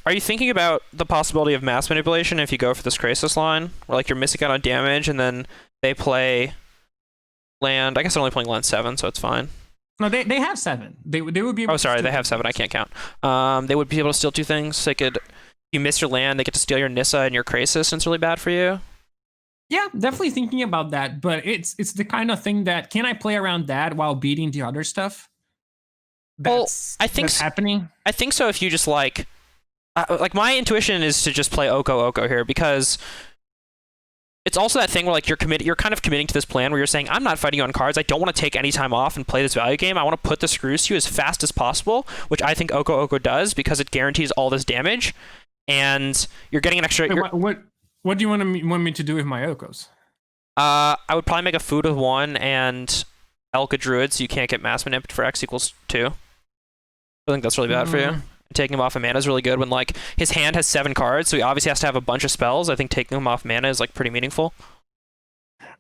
Are you thinking about the possibility of mass manipulation if you go for this Krasis line? Where you're missing out on damage and then they play land. I guess they're only playing land 7, so it's fine. No, they have 7. They would be able Oh, sorry, they have 7. I can't count. They would be able to steal 2 things. They could, if you miss your land, they get to steal your Nissa and your Krasis, and it's really bad for you. Yeah, definitely thinking about that, but it's the kind of thing that, can I play around that while beating the other stuff? That's happening. I think so. If you just my intuition is to just play Oko here, because it's also that thing where you're kind of committing to this plan where you're saying, I'm not fighting you on cards. I don't want to take any time off and play this value game. I want to put the screws to you as fast as possible, which I think Oko does because it guarantees all this damage, and you're getting an extra. Wait, what do you want me to do with my Okos? I would probably make a food with 1 and Elka Druid so you can't get mass manipulated for X equals 2. I think that's really bad for you. Taking him off of mana is really good when his hand has 7 cards, so he obviously has to have a bunch of spells. I think taking him off mana is pretty meaningful.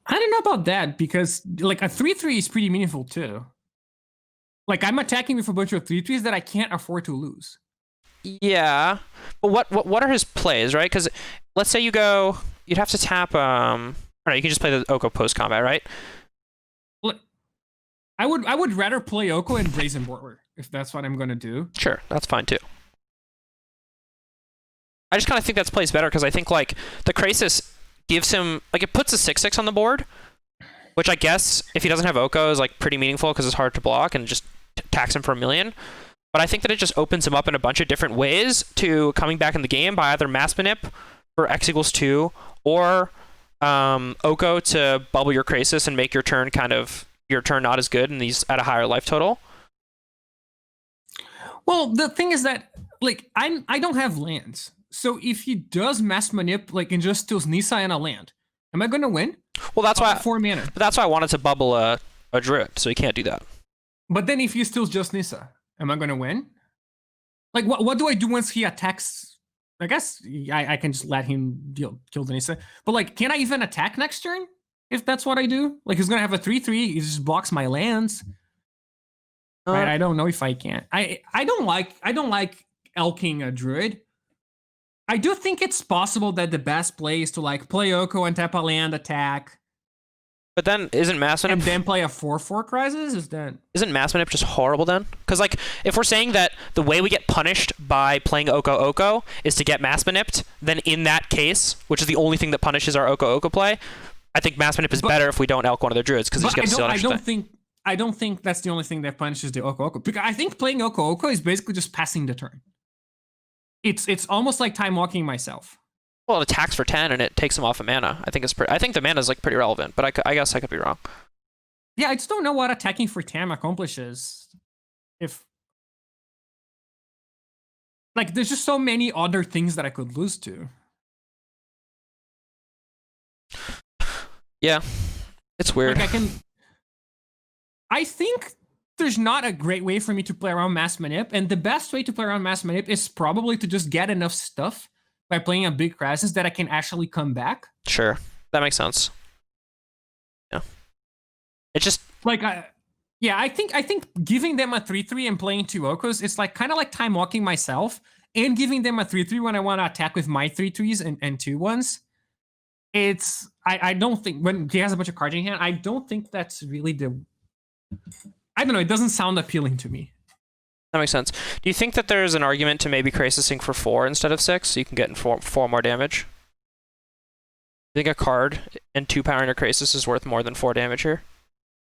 I don't know about that, because a 3/3 is pretty meaningful too. I'm attacking with a bunch of 3/3s that I can't afford to lose. Yeah, but what are his plays, right? Because let's say you go, you'd have to tap. Or no, you can just play the Oko post combat, right? I would rather play Oko and Brazen Borrower if that's what I'm gonna do. Sure, that's fine too. I just kind of think that plays better because I think the Krasis gives him it puts a 6/6 on the board, which I guess if he doesn't have Oko is pretty meaningful because it's hard to block and just tax him for 1 million. But I think that it just opens him up in a bunch of different ways to coming back in the game by either mass manip for X equals 2 or Oko to bubble your Krasis and make your turn not as good and he's at a higher life total. Well, the thing is that like I don't have lands, so if he does mass manip like and just steals Nissa and a land, am I gonna win? Well, that's why 4 mana. but that's why I wanted to bubble a druid, so he can't do that. But then if he steals just Nissa, am I gonna win? Like what do I do once he attacks? I guess I can just let him kill the Nissa. But like, can I even attack next turn if that's what I do? Like he's gonna have a 3/3. He just blocks my lands. Right? I don't know if I can. I don't like elking a druid. I do think it's possible that the best play is to like play Oko and tap a land, attack. But then isn't mass manip and then play a 4/4 crisis? Isn't mass manip just horrible then? Because like if we're saying that the way we get punished by playing Oko is to get mass manipped, then in that case, which is the only thing that punishes our Oko play, I think mass manip is better if we don't elk one of their druids because just get to steal an extra thing. I don't think that's the only thing that punishes the Oko because I think playing Oko is basically just passing the turn. It's almost like time walking myself. Well, it attacks for 10 and it takes him off a mana. I think the mana is like pretty relevant, but I guess I could be wrong. Yeah, I just don't know what attacking for 10 accomplishes. If like there's just so many other things that I could lose to. Yeah. It's weird. Like I think there's not a great way for me to play around mass manip, and the best way to play around mass manip is probably to just get enough stuff by playing a big crisis that I can actually come back. Sure, that makes sense. Yeah, it just like yeah, I think giving them a 3/3 and playing 2 Okos, it's like kind of like time walking myself and giving them a 3/3 when I want to attack with my 3/3s and 2/1s. It's I don't think when he has a bunch of cards in hand, I don't think that's really the. I don't know. It doesn't sound appealing to me. That makes sense. Do you think that there's an argument to maybe crisising for 4 instead of 6, so you can get in 4 more damage? I think a card and 2 power into crisis is worth more than 4 damage here.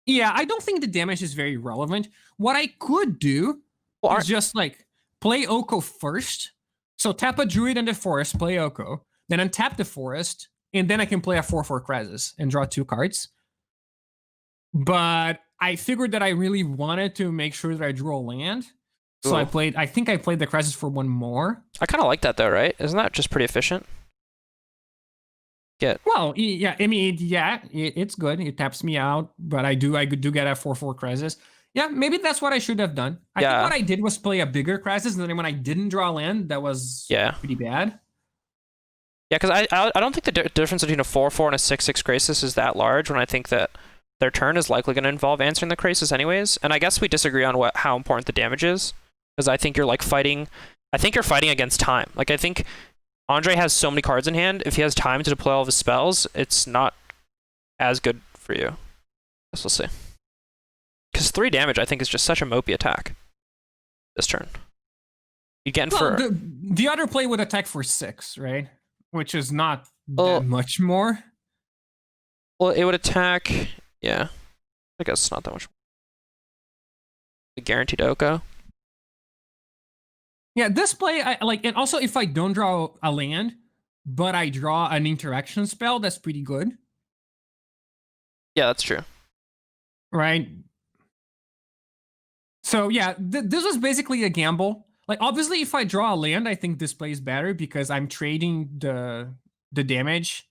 Yeah, I don't think the damage is very relevant. What I could do is just like play Oko first. So tap a druid in the forest, play Oko, then untap the forest, and then I can play a 4/4 crisis and draw 2 cards. But I figured that I really wanted to make sure that I drew a land. So I think I played the crisis for 1 more. I kind of like that though, right? Isn't that just pretty efficient? Well, yeah, I mean, yeah, it's good. It taps me out, but I do get a 4/4 crisis. Yeah, maybe that's what I should have done. I think what I did was play a bigger crisis, and then when I didn't draw a land, that was pretty bad. Yeah, because I don't think the difference between a 4/4 and a 6/6 crisis is that large when I think that their turn is likely going to involve answering the crisis anyways. And I guess we disagree on how important the damage is, because I think you're like fighting. I think you're fighting against time. Like I think Andre has so many cards in hand. If he has time to deploy all of his spells, it's not as good for you. I guess we'll see. Because 3 damage, I think, is just such a mopey attack this turn. You get in for the other play would attack for 6, right? Which is not that much more. Well, it would attack. Yeah, I guess it's not that much. The guaranteed Oko. Yeah, this play I like, and also if I don't draw a land, but I draw an interaction spell, that's pretty good. Yeah, that's true. Right. So yeah, this was basically a gamble. Like obviously, if I draw a land, I think this play is better because I'm trading the damage.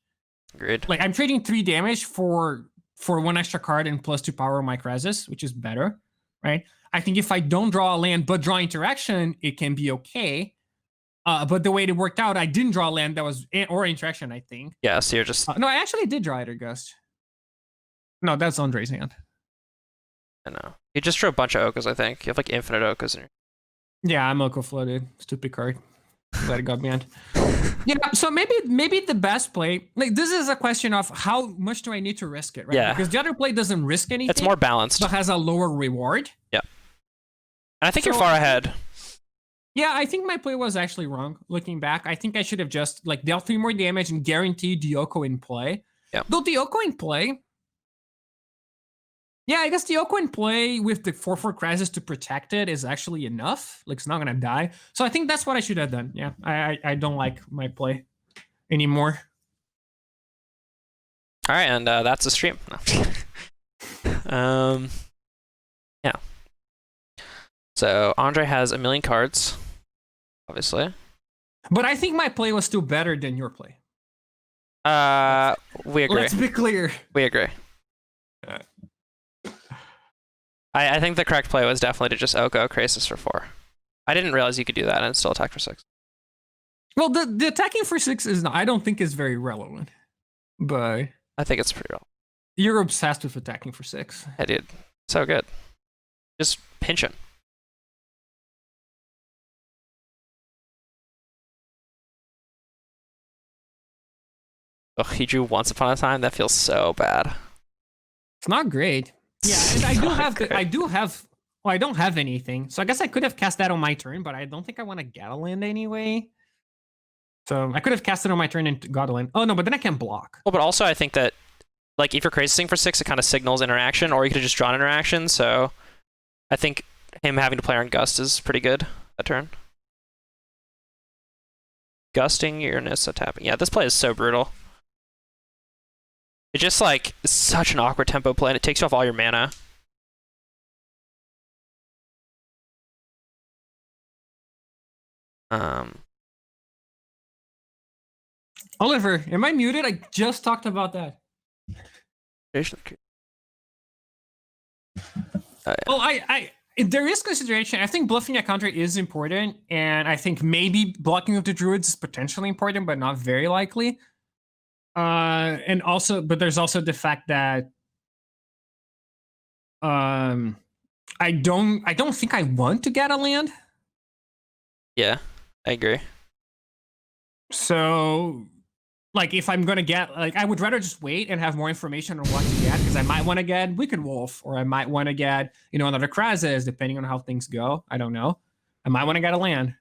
Agreed. Like I'm trading 3 damage for 1 extra card and +2 power on my crisis, which is better, right? I think if I don't draw a land but draw interaction, it can be okay. But the way it worked out, I didn't draw a land that was or interaction. I think. Yeah, so you're just no, I actually did draw Eder Gust. No, that's Andre's hand. I know. You just drew a bunch of Okos, I think. You have like infinite Okos in your. Yeah, I'm Oko floated. Stupid card. Glad it got banned. Yeah, so maybe the best play, like this is a question of how much do I need to risk it, right? Yeah. Because the other play doesn't risk anything. It's more balanced. But has a lower reward. Yeah. And I think you're far ahead. Yeah, I think my play was actually wrong. Looking back, I think I should have just like dealt 3 more damage and guaranteed the Oko in play. Yeah. Though the Oko in play. Yeah, I guess the Oko in play with the 4/4 crisis to protect it is actually enough. Like it's not gonna die. So I think that's what I should have done. Yeah, I don't like my play anymore. All right, and that's the stream. No. Yeah. So Andre has a million cards, obviously. But I think my play was still better than your play. We agree. Let's be clear. We agree. I think the correct play was definitely to just Oko Krasis for 4. I didn't realize you could do that and still attack for 6. Well, the attacking for 6 is not, I don't think is very relevant. But I think it's pretty real. You're obsessed with attacking for 6. Yeah, dude. So good. Just pinching. Oh, he drew Once Upon a Time. That feels so bad. It's not great. Yeah, and I don't have anything. So I guess I could have cast that on my turn, but I don't think I want to get a land anyway. So I could have cast it on my turn and got a land. Oh no, but then I can block. Well, but also I think that, like, if you're Krasising for 6, it kind of signals interaction, or you could have just drawn interaction. So I think him having to play on Gust is pretty good that turn. Gusting your Nissa tapping. Yeah, this play is so brutal. It's just like such an awkward tempo play, and it takes you off all your mana. Oliver, am I muted? I just talked about that. Oh, yeah. Well, there is consideration. I think bluffing a counter is important, and I think maybe blocking with the druids is potentially important, but not very likely. And also, but there's also the fact that I don't think I want to get a land. Yeah, I agree. So, like, if I'm gonna get, like, I would rather just wait and have more information on what to get, because I might want to get Wicked Wolf, or I might want to get, you know, another Krazes, depending on how things go. I don't know. I might want to get a land.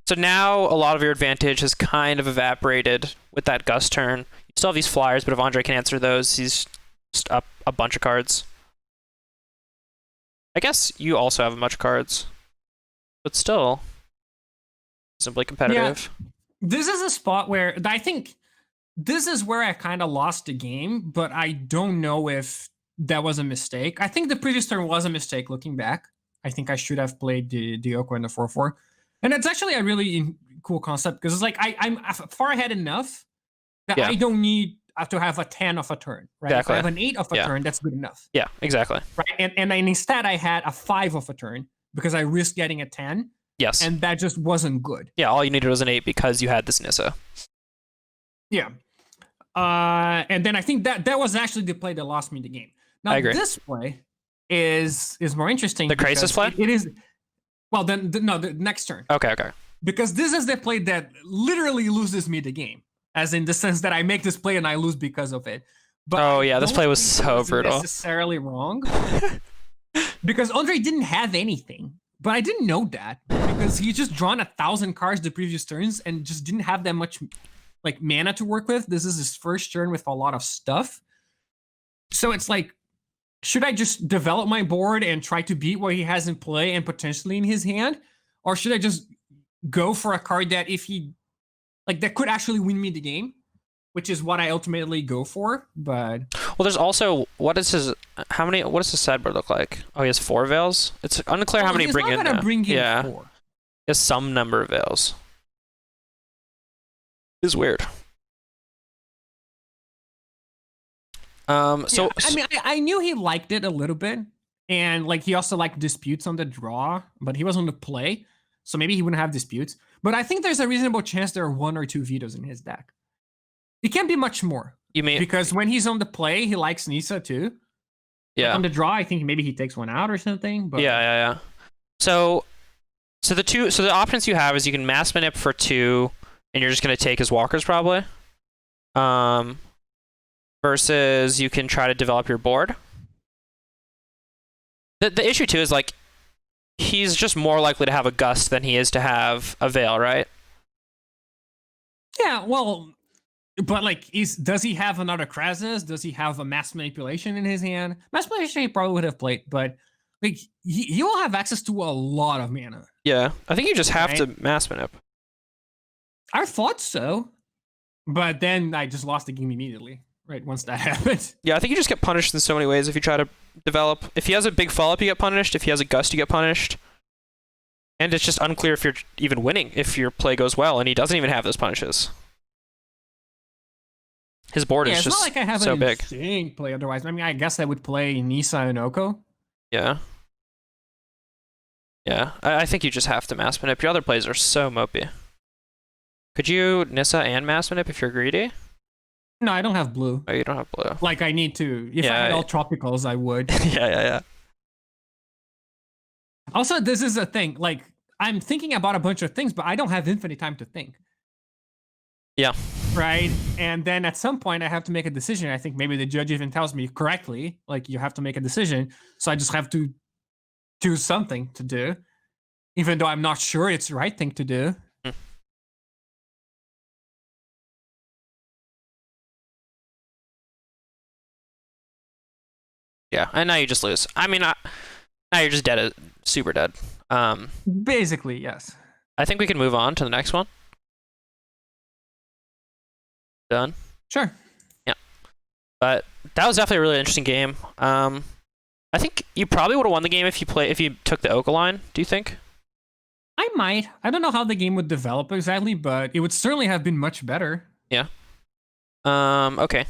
So now a lot of your advantage has kind of evaporated with that Gust turn. You still have these flyers, but if Andre can answer those, he's just up a bunch of cards. I guess you also have a bunch of cards, but still simply competitive. Yeah, this is a spot where I think this is where I kind of lost the game, but I don't know if that was a mistake. I think the previous turn was a mistake looking back. I think I should have played the Oko and the 4/4. And it's actually a really cool concept, because it's like I'm far ahead enough that I don't need to have a 10 of a turn, right? Exactly. If I have an 8 of a turn, that's good enough. Yeah, exactly. Right, and instead I had a 5 of a turn because I risked getting a 10. Yes. And that just wasn't good. Yeah, all you needed was an 8 because you had this Nissa. Yeah. And then I think that was actually the play that lost me the game. Now, I agree. This play is more interesting. The Krasis play? It is. Well, then the next turn. Okay. Because this is the play that literally loses me the game, as in the sense that I make this play and I lose because of it. But this play was so brutal. Necessarily wrong. Because Andre didn't have anything, but I didn't know that because he just drawn 1,000 cards the previous turns and just didn't have that much like mana to work with. This is his first turn with a lot of stuff. So it's like, should I just develop my board and try to beat what he has in play and potentially in his hand? Or should I just go for a card that if he, like, that could actually win me the game? Which is what I ultimately go for, but... Well, there's also, what does his sideboard look like? Oh, he has 4 veils? It's unclear how many bring in. He's not gonna bring in 4. He has some number of veils. It's weird. So yeah, I mean, I knew he liked it a little bit, and like he also liked disputes on the draw, but he was on the play, so maybe he wouldn't have disputes. But I think there's a reasonable chance there are 1 or 2 vetoes in his deck. It can't be much more. You mean because when he's on the play, he likes Nissa too. Yeah. Like on the draw, I think maybe he takes 1 out or something. But yeah. So the options you have is you can mass manip for 2, and you're just gonna take his walkers probably. Versus you can try to develop your board. The issue too is like he's just more likely to have a Gust than he is to have a Veil, right? Yeah, well, but like, does he have another Krazes? Does he have a Mass Manipulation in his hand? Mass Manipulation he probably would have played, but like he will have access to a lot of mana. Yeah, I think you just have to Mass Manip. I thought so, but then I just lost the game immediately. Right, once that happened. Yeah, I think you just get punished in so many ways if you try to develop. If he has a big follow-up, you get punished. If he has a gust, you get punished. And it's just unclear if you're even winning if your play goes well, and he doesn't even have those punishes. His board is it's just not like I have so an big. insane play otherwise. I mean, I guess I would play Nisa and Oko. Yeah. Yeah, I think you just have to mass manip. Your other plays are so mopey. Could you Nissa and mass manip if you're greedy? No, I don't have blue. Oh, you don't have blue. Like, I need to. If I had all tropicals, I would. Yeah. Also, this is a thing. Like, I'm thinking about a bunch of things, but I don't have infinite time to think. Yeah. Right? And then at some point, I have to make a decision. I think maybe the judge even tells me correctly, like, you have to make a decision. So I just have to choose something to do, even though I'm not sure it's the right thing to do. Yeah, and now you just lose. I mean, now you're just dead, super dead. Basically, yes. I think we can move on to the next one. Done. Sure. Yeah. But that was definitely a really interesting game. I think you probably would have won the game if you took the Oka line. Do you think? I might. I don't know how the game would develop exactly, but it would certainly have been much better. Yeah. Okay.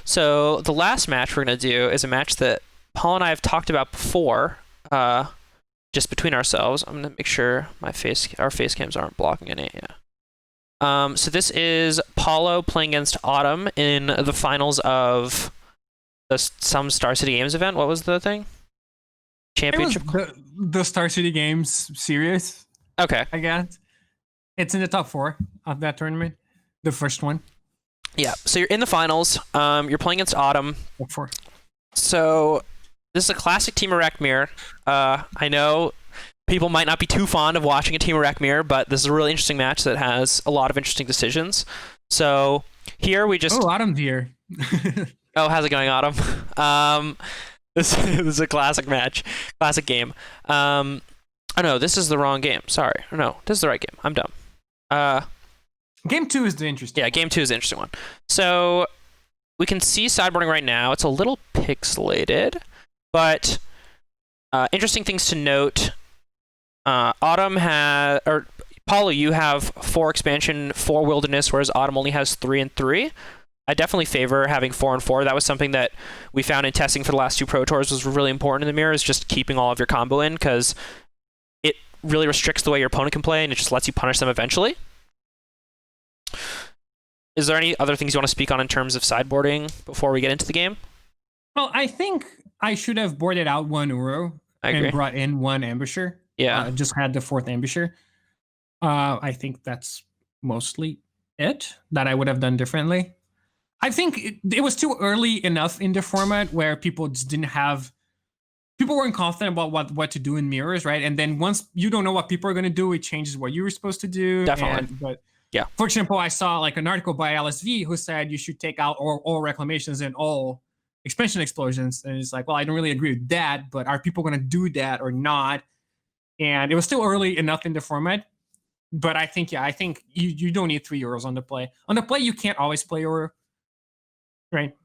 So the last match we're gonna do is a match that Paul and I have talked about before, just between ourselves. I'm gonna make sure our face cams aren't blocking any. Yeah. So this is Paulo playing against Autumn in the finals of some Star City Games event. What was the thing? Championship. The Star City Games series. Okay. I guess it's in the top 4 of that tournament. The first one. Yeah. So you're in the finals. You're playing against Autumn. Top 4. So this is a classic Team Iraq mirror. I know people might not be too fond of watching a Team Iraq mirror, but this is a really interesting match that has a lot of interesting decisions. So here we just... Oh, Autumn's here. Oh, how's it going, Autumn? This is a classic match. Classic game. Oh, no, this is the wrong game. Sorry. No, this is the right game. I'm dumb. Game 2 is the interesting. Yeah, game 2 is the interesting one. So we can see sideboarding right now. It's a little pixelated, but interesting things to note. Autumn or Paulo, you have 4 expansion, 4 wilderness, whereas Autumn only has 3 and 3. I definitely favor having 4 and 4. That was something that we found in testing for the last 2 Pro Tours was really important in the mirror, is just keeping all of your combo in, because it really restricts the way your opponent can play, and it just lets you punish them eventually. Is there any other things you want to speak on in terms of sideboarding before we get into the game? Well, I think I should have boarded out 1 Uro and brought in 1 Ambusher. Yeah. Just had the 4th Ambusher. I think that's mostly it that I would have done differently. I think it was too early enough in the format where people just people weren't confident about what to do in mirrors, right? And then once you don't know what people are going to do, it changes what you were supposed to do. Definitely. But yeah. For example, I saw like an article by LSV who said you should take out all reclamations and all expansion explosions. And it's like, well, I don't really agree with that, but are people going to do that or not? And it was still early enough in the format. But I think you don't need 3 Euros on the play. On the play, you can't always play Euro. Right?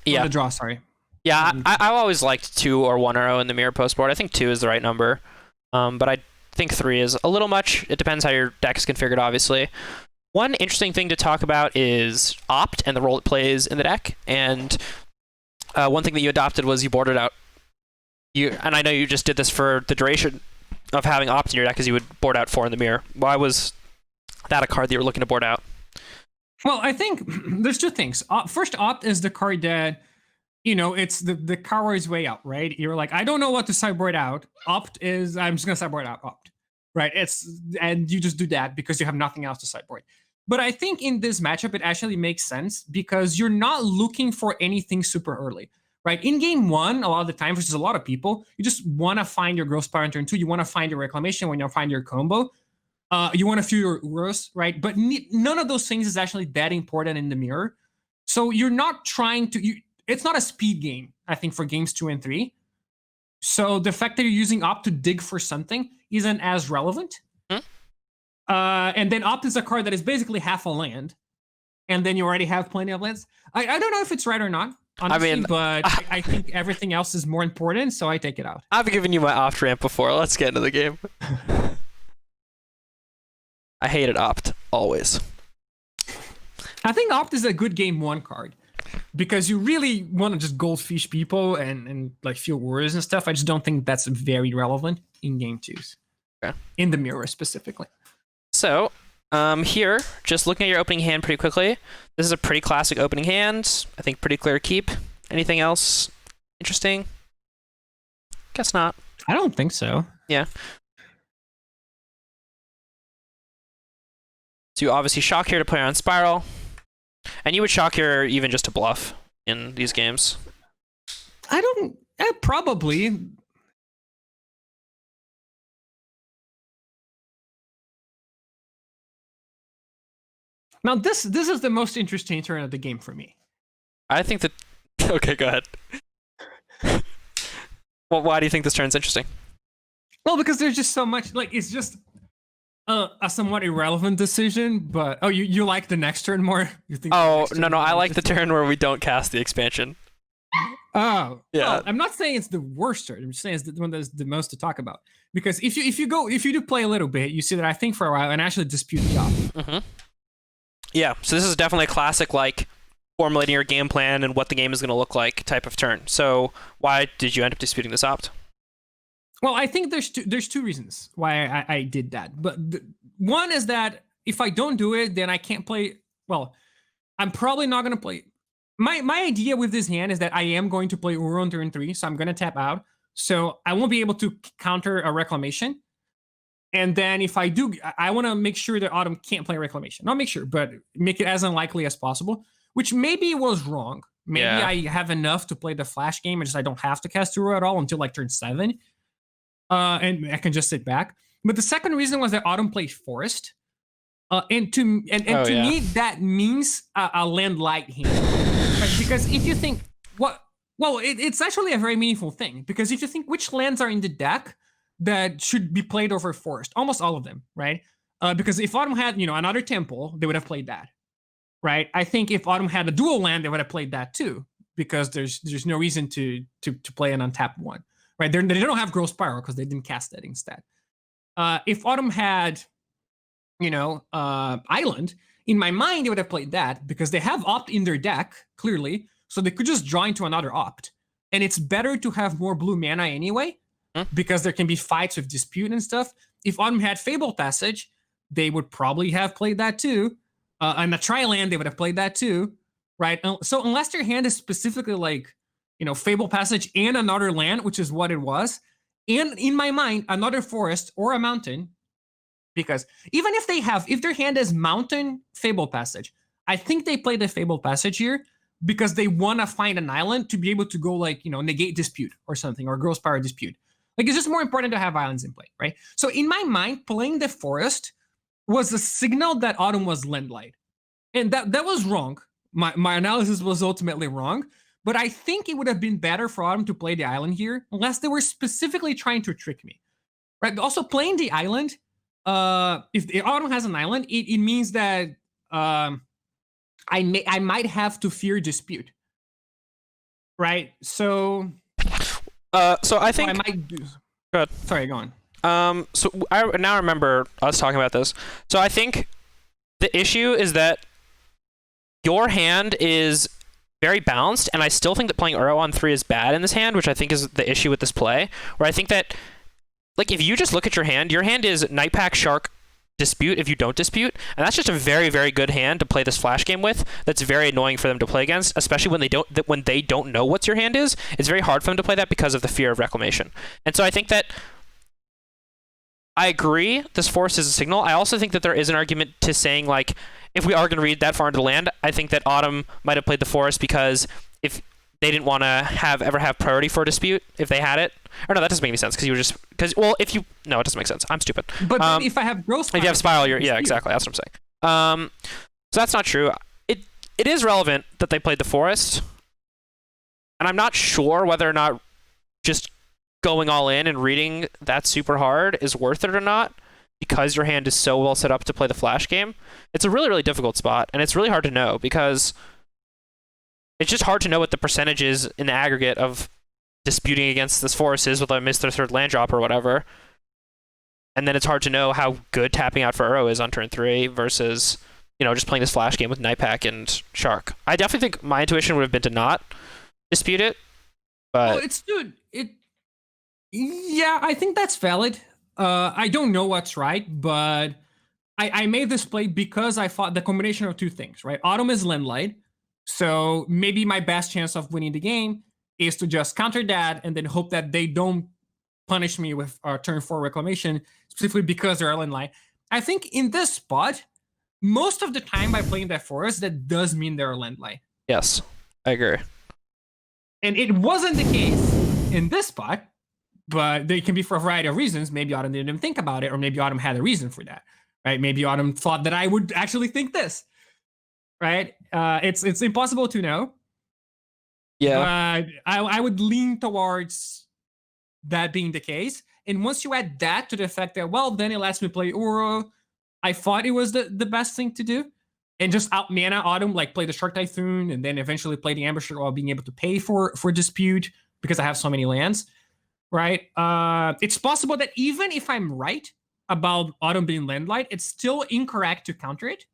Yeah. On the draw, sorry. Yeah, I've always liked 2 or 1 Euro in the mirror post board. I think 2 is the right number. But I think 3 is a little much. It depends how your deck is configured, obviously. One interesting thing to talk about is Opt and the role it plays in the deck. And one thing that you adopted was you boarded out. And I know you just did this for the duration of having Opt in your deck, because you would board out 4 in the mirror. Why was that a card that you were looking to board out? Well, I think there's 2 things. First, Opt is the card that, it's the coward's way out, right? You're like, I don't know what to sideboard out. Opt is, I'm just going to sideboard out Opt, right? And you just do that because you have nothing else to sideboard. But I think in this matchup, it actually makes sense because you're not looking for anything super early, right? In game 1, a lot of the time, which is a lot of people, you just want to find your Growth Power in turn 2. You want to find your Reclamation when you find your combo. You want a few your Uros, right? But none of those things is actually that important in the mirror. So you're not trying to... it's not a speed game, I think, for games 2 and 3. So the fact that you're using Opt to dig for something isn't as relevant. And then Opt is a card that is basically half a land. And then you already have plenty of lands. I don't know if it's right or not. honestly, I mean, but I think everything else is more important, so I take it out. I've given you my opt ramp before. Let's get into the game. I hated opt always. I think opt is a good game one card because you really want to just goldfish people and like feel worries and stuff. I just don't think that's very relevant in game twos. Okay. In the mirror specifically. So, here, just looking at your opening hand pretty quickly. This is a pretty classic opening hand. I think pretty clear keep. Anything else interesting? Guess not. I don't think so. Yeah. So you obviously shock here to play on Spiral. And you would shock here even just to bluff in these games. I don't... probably. Now, this is the most interesting turn of the game for me. I think that... Okay, go ahead. Well, why do you think this turn's interesting? Well, because there's just so much... Like, it's just a somewhat irrelevant decision, but... Oh, you like the next turn more? You think Oh, no, I like the turn where we don't cast the expansion. Oh, yeah. Well, I'm not saying it's the worst turn. I'm just saying it's the one that's the most to talk about. Because if you do play a little bit, you see that I think for a while and actually dispute the job. Mm-hmm. Yeah, so this is definitely a classic, like, formulating your game plan and what the game is going to look like type of turn. So why did you end up disputing this opt? Well, I think there's two reasons why I did that. But one is that if I don't do it, then I can't play. Well, I'm probably not going to play. My idea with this hand is that I am going to play Uro on turn 3, so I'm going to tap out. So I won't be able to counter a Reclamation. And then if I do, I want to make sure that Autumn can't play Reclamation. Not make sure, but make it as unlikely as possible, which maybe was wrong. Maybe I have enough to play the flash game and just I don't have to cast Uro at all until like turn 7. And I can just sit back. But the second reason was that Autumn played Forest. And to me, that means a land light hand. Right? Because if you think, it's actually a very meaningful thing. Because if you think which lands are in the deck that should be played over Forest, almost all of them, right? Because if Autumn had, another temple, they would have played that, right? I think if Autumn had a dual land, they would have played that too, because there's no reason to play an untapped one, right? They don't have Growth Spiral because they didn't cast that instead. If Autumn had, Island, in my mind, they would have played that because they have Opt in their deck, clearly, so they could just draw into another Opt. And it's better to have more blue mana anyway, because there can be fights with Dispute and stuff. If Autumn had Fable Passage, they would probably have played that too. And a Tri-Land, they would have played that too, right? So unless their hand is specifically like, Fable Passage and another land, which is what it was, and in my mind, another forest or a mountain, because even if their hand is Mountain, Fable Passage, I think they play the Fable Passage here because they want to find an island to be able to go like, negate Dispute or something, or Growth Spiral Dispute. Like, it's just more important to have islands in play, right? So in my mind, playing the forest was a signal that Autumn was Landlight. And that was wrong. My analysis was ultimately wrong. But I think it would have been better for Autumn to play the island here, unless they were specifically trying to trick me. Right? Also, playing the island, if the Autumn has an island, it means that I might have to fear Dispute. Right? So I think... I might do... Go ahead. Sorry, go on. So I now remember us talking about this. So I think the issue is that your hand is very balanced, and I still think that playing Uro on 3 is bad in this hand, which I think is the issue with this play, where I think that, like, if you just look at your hand is Nightpack, Shark, Dispute if you don't Dispute, and that's just a very, very good hand to play this flash game with. That's very annoying for them to play against, especially when they don't know what your hand is. It's very hard for them to play that because of the fear of Reclamation. And so I think that I agree this forest is a signal. I also think that there is an argument to saying, like, if we are going to read that far into the land, I think that Autumn might have played the forest because if they didn't want to ever have priority for a Dispute if they had it. Or no, that doesn't make any sense because no, it doesn't make sense. I'm stupid. But then if I have Growth Spiral, if you have Spiral, yeah, exactly. That's what I'm saying. So that's not true. It is relevant that they played the forest, and I'm not sure whether or not just going all in and reading that super hard is worth it or not, because your hand is so well set up to play the flash game. It's a really, really difficult spot, and it's really hard to know because it's just hard to know what the percentage is in the aggregate of disputing against this forest is with a miss their third land drop or whatever. And then it's hard to know how good tapping out for Uro is on turn 3 versus, just playing this flash game with Nightpack and Shark. I definitely think my intuition would have been to not dispute it, but... Well, yeah, I think that's valid. I don't know what's right, but I made this play because I thought the combination of two things, right? Autumn is Landlight, so maybe my best chance of winning the game is to just counter that and then hope that they don't punish me with turn 4 Reclamation, specifically because they're Landlight. I think in this spot, most of the time by playing that forest, that does mean they're Landlight. Yes, I agree. And it wasn't the case in this spot, but they can be for a variety of reasons. Maybe Autumn didn't even think about it, or maybe Autumn had a reason for that, right? Maybe Autumn thought that I would actually think this, right? It's impossible to know. Yeah. But I would lean towards that being the case. And once you add that to the fact that, well, then it lets me play Uro, I thought it was the best thing to do. And just out mana Autumn, like play the Shark Typhoon and then eventually play the Ambusher while being able to pay for Dispute because I have so many lands, right? It's possible that even if I'm right about Autumn being Landlight, it's still incorrect to counter it.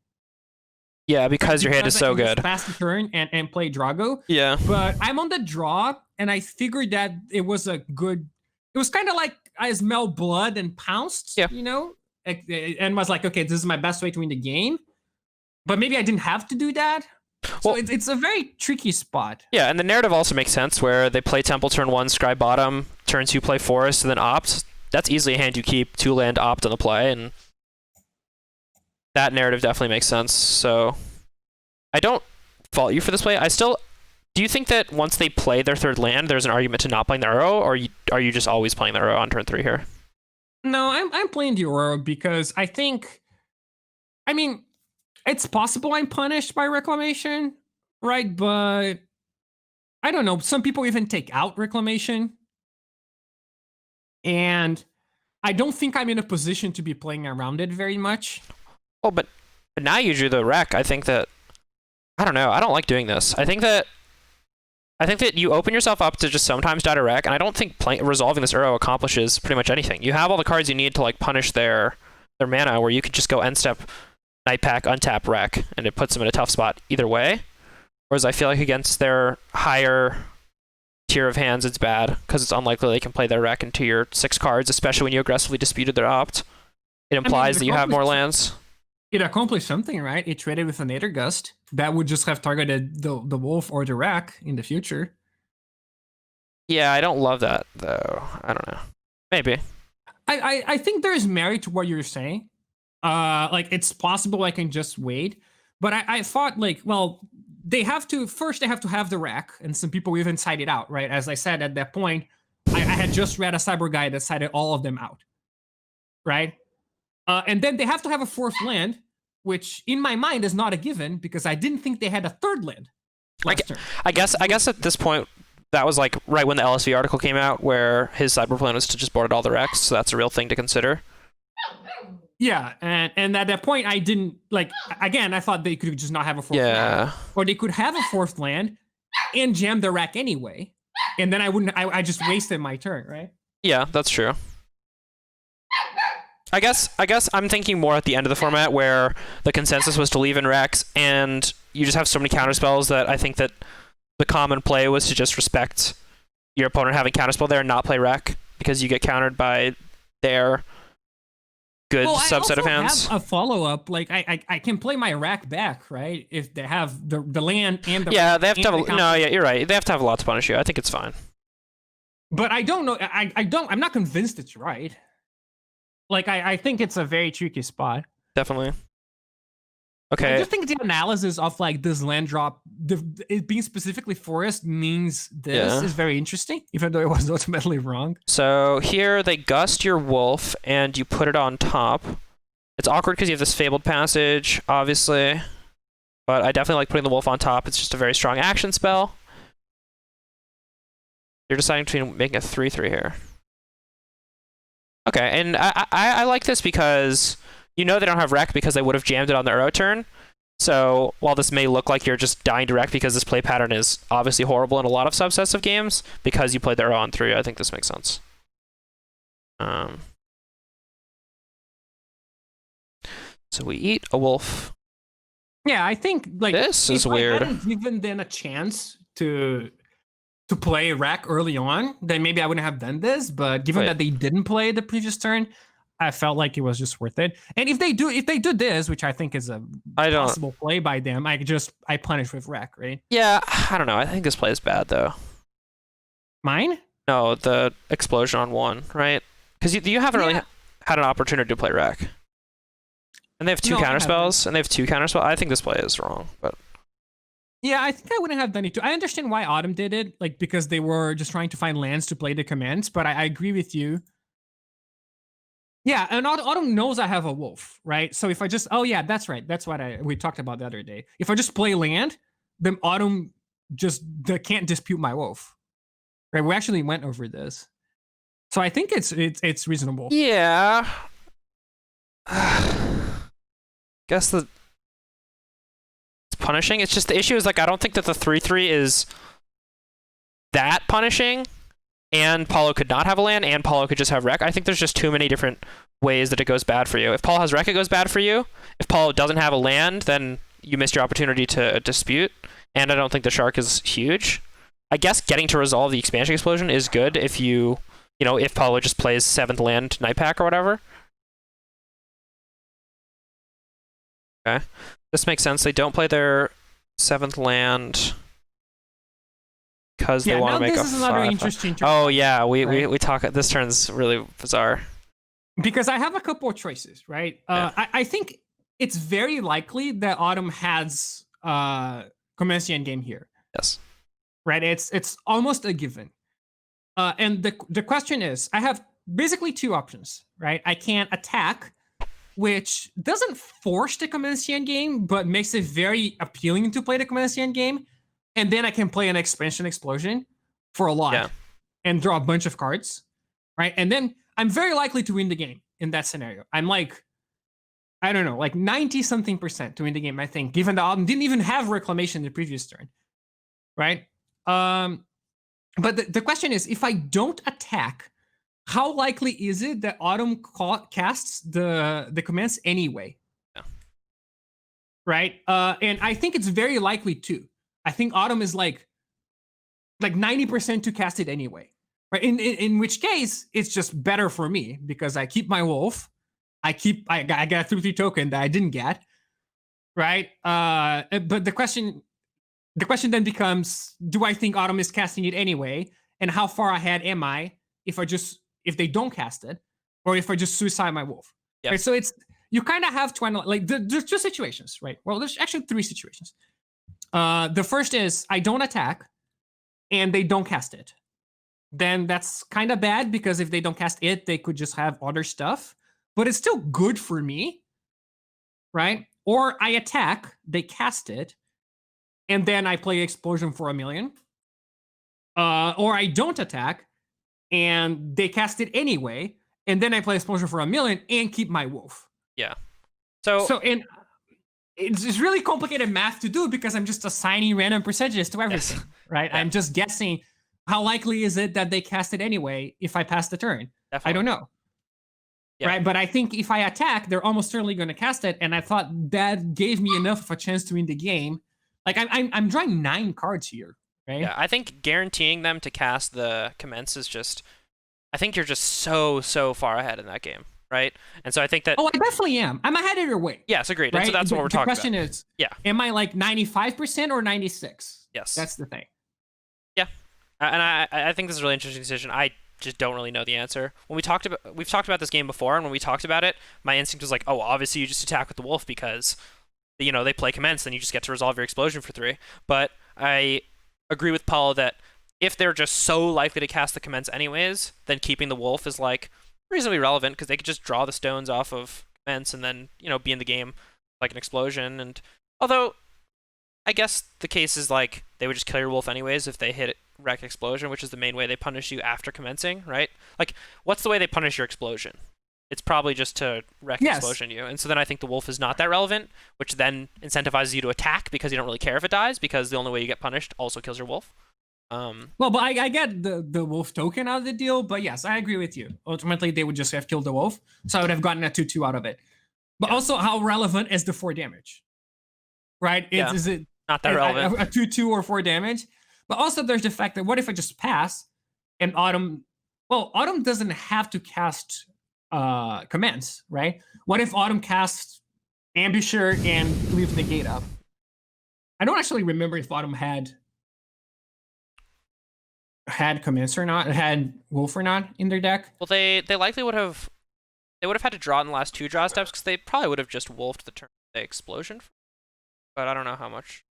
Yeah, because your hand is so good. Pass the turn and play Drago. Yeah. But I'm on the draw, and I figured that it was a good... It was kind of like I smelled blood and pounced, and was like, okay, this is my best way to win the game. But maybe I didn't have to do that. So it's a very tricky spot. Yeah, and the narrative also makes sense where they play Temple turn 1, Scry bottom, turn 2 play Forest, and then opt. That's easily a hand you keep, 2 land opt on the play, and that narrative definitely makes sense. So I don't fault you for this play. Do you think that once they play their third land, there's an argument to not playing the Uro, or are you just always playing the Uro on turn 3 here? No, I'm playing the Uro because I think, it's possible I'm punished by Reclamation, right? But I don't know. Some people even take out Reclamation. And I don't think I'm in a position to be playing around it very much. Oh, but now you drew the wreck. I think that... I don't know. I don't like doing this. I think that you open yourself up to just sometimes die to wreck, and I don't think resolving this Uro accomplishes pretty much anything. You have all the cards you need to punish their mana, where you could just go end step, Nightpack, untap wreck, and it puts them in a tough spot either way. Whereas I feel like against their higher tier of hands, it's bad, because it's unlikely they can play their wreck into your 6 cards, especially when you aggressively disputed their opt. It implies that you have more lands. It accomplished something, right? It traded with a Nether Gust. That would just have targeted the Wolf or the Wreck in the future. Yeah, I don't love that, though. I don't know. Maybe. I think there's merit to what you're saying. It's possible I can just wait. But I thought, they have to have the Wreck, and some people even cited out, right? As I said at that point, I had just read a Cyber guide that cited all of them out, right? And then they have to have a 4th land, which in my mind is not a given because I didn't think they had a 3rd land. I guess at this point, that was right when the LSV article came out where his cyber plan was to just board all the wrecks, so that's a real thing to consider. Yeah, and at that point I didn't again, I thought they could just not have a 4th land. Or they could have a 4th land and jam the wreck anyway. And then I just wasted my turn, right? Yeah, that's true. I guess I'm thinking more at the end of the format where the consensus was to leave in Rex, and you just have so many counterspells that I think that the common play was to just respect your opponent having counterspell there and not play Wreck, because you get countered by their good subset of hands. Have a follow-up, I can play my Wreck back, right? If they have the land and the... Yeah, they have to have you're right. They have to have a lot to punish you. I think it's fine. But I don't know, I'm not convinced it's right. I think it's a very tricky spot. Definitely. Okay. I just think the analysis of this land drop, it being specifically forest means this is very interesting, even though it was ultimately wrong. So here they gust your wolf and you put it on top. It's awkward because you have this fabled passage, obviously, but I definitely like putting the wolf on top. It's just a very strong action spell. You're deciding between making a 3/3 here. Okay, and I like this because they don't have Wreck because they would have jammed it on the Uro turn. So while this may look like you're just dying direct because this play pattern is obviously horrible in a lot of subsets of games, because you played the earl on 3, I think this makes sense. So we eat a wolf. Yeah, I think like This is weird. I hadn't given them a chance to play Rack early on, then maybe I wouldn't have done this. But given that they didn't play the previous turn, I felt like it was just worth it. And if they do this, which I think is a possible play by them, I punish with Rack, right? Yeah, I don't know. I think this play is bad though. Mine? No, the explosion on 1, right? Because you haven't really had an opportunity to play Rack. And they have 2 counterspells, I think this play is wrong, but yeah, I think I wouldn't have done it too. I understand why Autumn did it, like because they were just trying to find lands to play the commands, but I agree with you. Yeah, and Autumn knows I have a wolf, right? So if I just that's right. That's what we talked about the other day. If I just play land, then Autumn just can't dispute my wolf. Right? We actually went over this. So I think it's reasonable. Yeah. Guess it's punishing. It's just the issue is like I don't think that the 3/3 is that punishing, and Paulo could not have a land, and Paulo could just have Wreck. I think there's just too many different ways that it goes bad for you. If Paulo has Wreck, it goes bad for you. If Paulo doesn't have a land, then you missed your opportunity to dispute. And I don't think the Shark is huge. I guess getting to resolve the expansion explosion is good if if Paulo just plays 7th land Night Pack or whatever. Okay. This makes sense. They don't play their 7th land because they want to make this is another interesting turn. Oh yeah, we talk. This turn's really bizarre. Because I have a couple of choices, right? I think it's very likely that Autumn has commence the end game here. Yes. Right. It's almost a given. And the question is, I have basically 2 options, right? I can attack, which doesn't force the commence the end game, but makes it very appealing to play the commence the end game. And then I can play an expansion explosion for a lot and draw a bunch of cards, right? And then I'm very likely to win the game in that scenario. I'm like, I don't know, like 90-something% to win the game, I think, given the Autumn didn't even have Reclamation the previous turn, right? But the question is, if I don't attack, how likely is it that Autumn casts the commands anyway? Yeah. Right? And I think it's very likely too. I think Autumn is like 90% to cast it anyway. Right? In which case, it's just better for me because I keep my wolf. I got a 3/3 token that I didn't get. Right? But the question then becomes, do I think Autumn is casting it anyway? And how far ahead am I if they don't cast it, or if I just suicide my wolf? Yeah. Right? So you kind of have to analyze, like there's 2 situations, right? Well, there's actually 3 situations. The first is I don't attack, and they don't cast it. Then that's kind of bad because if they don't cast it, they could just have other stuff, but it's still good for me, right? Or I attack, they cast it, and then I play Explosion for 1,000,000. Or I don't attack, and they cast it anyway, and then I play Explosion for 1,000,000 and keep my wolf. Yeah. And it's really complicated math to do because I'm just assigning random percentages to everything, right? Yeah. I'm just guessing how likely is it that they cast it anyway if I pass the turn. Definitely. I don't know. Yeah. Right? But I think if I attack, they're almost certainly going to cast it, and I thought that gave me enough of a chance to win the game. Like I'm drawing 9 cards here, right? Yeah, I think guaranteeing them to cast the commence is just, I think you're just so far ahead in that game, right? And so I think that I definitely am. I'm ahead either way. Yes, agreed. Right? And so that's what we're talking about. The question is, am I like 95% or 96? Yes, that's the thing. Yeah, and I think this is a really interesting decision. I just don't really know the answer. When we've talked about this game before, and when we talked about it, my instinct was like, oh, obviously you just attack with the wolf because they play commence, then you just get to resolve your explosion for 3. But I agree with Paul that if they're just so likely to cast the commence anyways, then keeping the wolf is like reasonably relevant because they could just draw the stones off of commence and then be in the game like an explosion. And although I guess the case is like they would just kill your wolf anyways if they hit wreck explosion, which is the main way they punish you after commencing, right? Like, what's the way they punish your explosion? It's probably just to wreck Yes. explosion you. And so then I think the wolf is not that relevant, which then incentivizes you to attack because you don't really care if it dies, because the only way you get punished also kills your wolf. Well, but I get the wolf token out of the deal, but yes, I agree with you. Ultimately, they would just have killed the wolf, so I would have gotten a 2/2 out of it. But also, how relevant is the 4 damage? Right? Yeah. Is it Not that relevant. a 2/2 or 4 damage? But also, there's the fact that what if I just pass and Autumn? Well, Autumn doesn't have to cast commands, right? What if Autumn casts Ambusher and leaves the gate up? I don't actually remember if Autumn had commands or not, had wolf or not in their deck. Well, they likely would have had to draw in the last 2 draw steps, because they probably would have just wolfed the turn the explosion. But I don't know how much.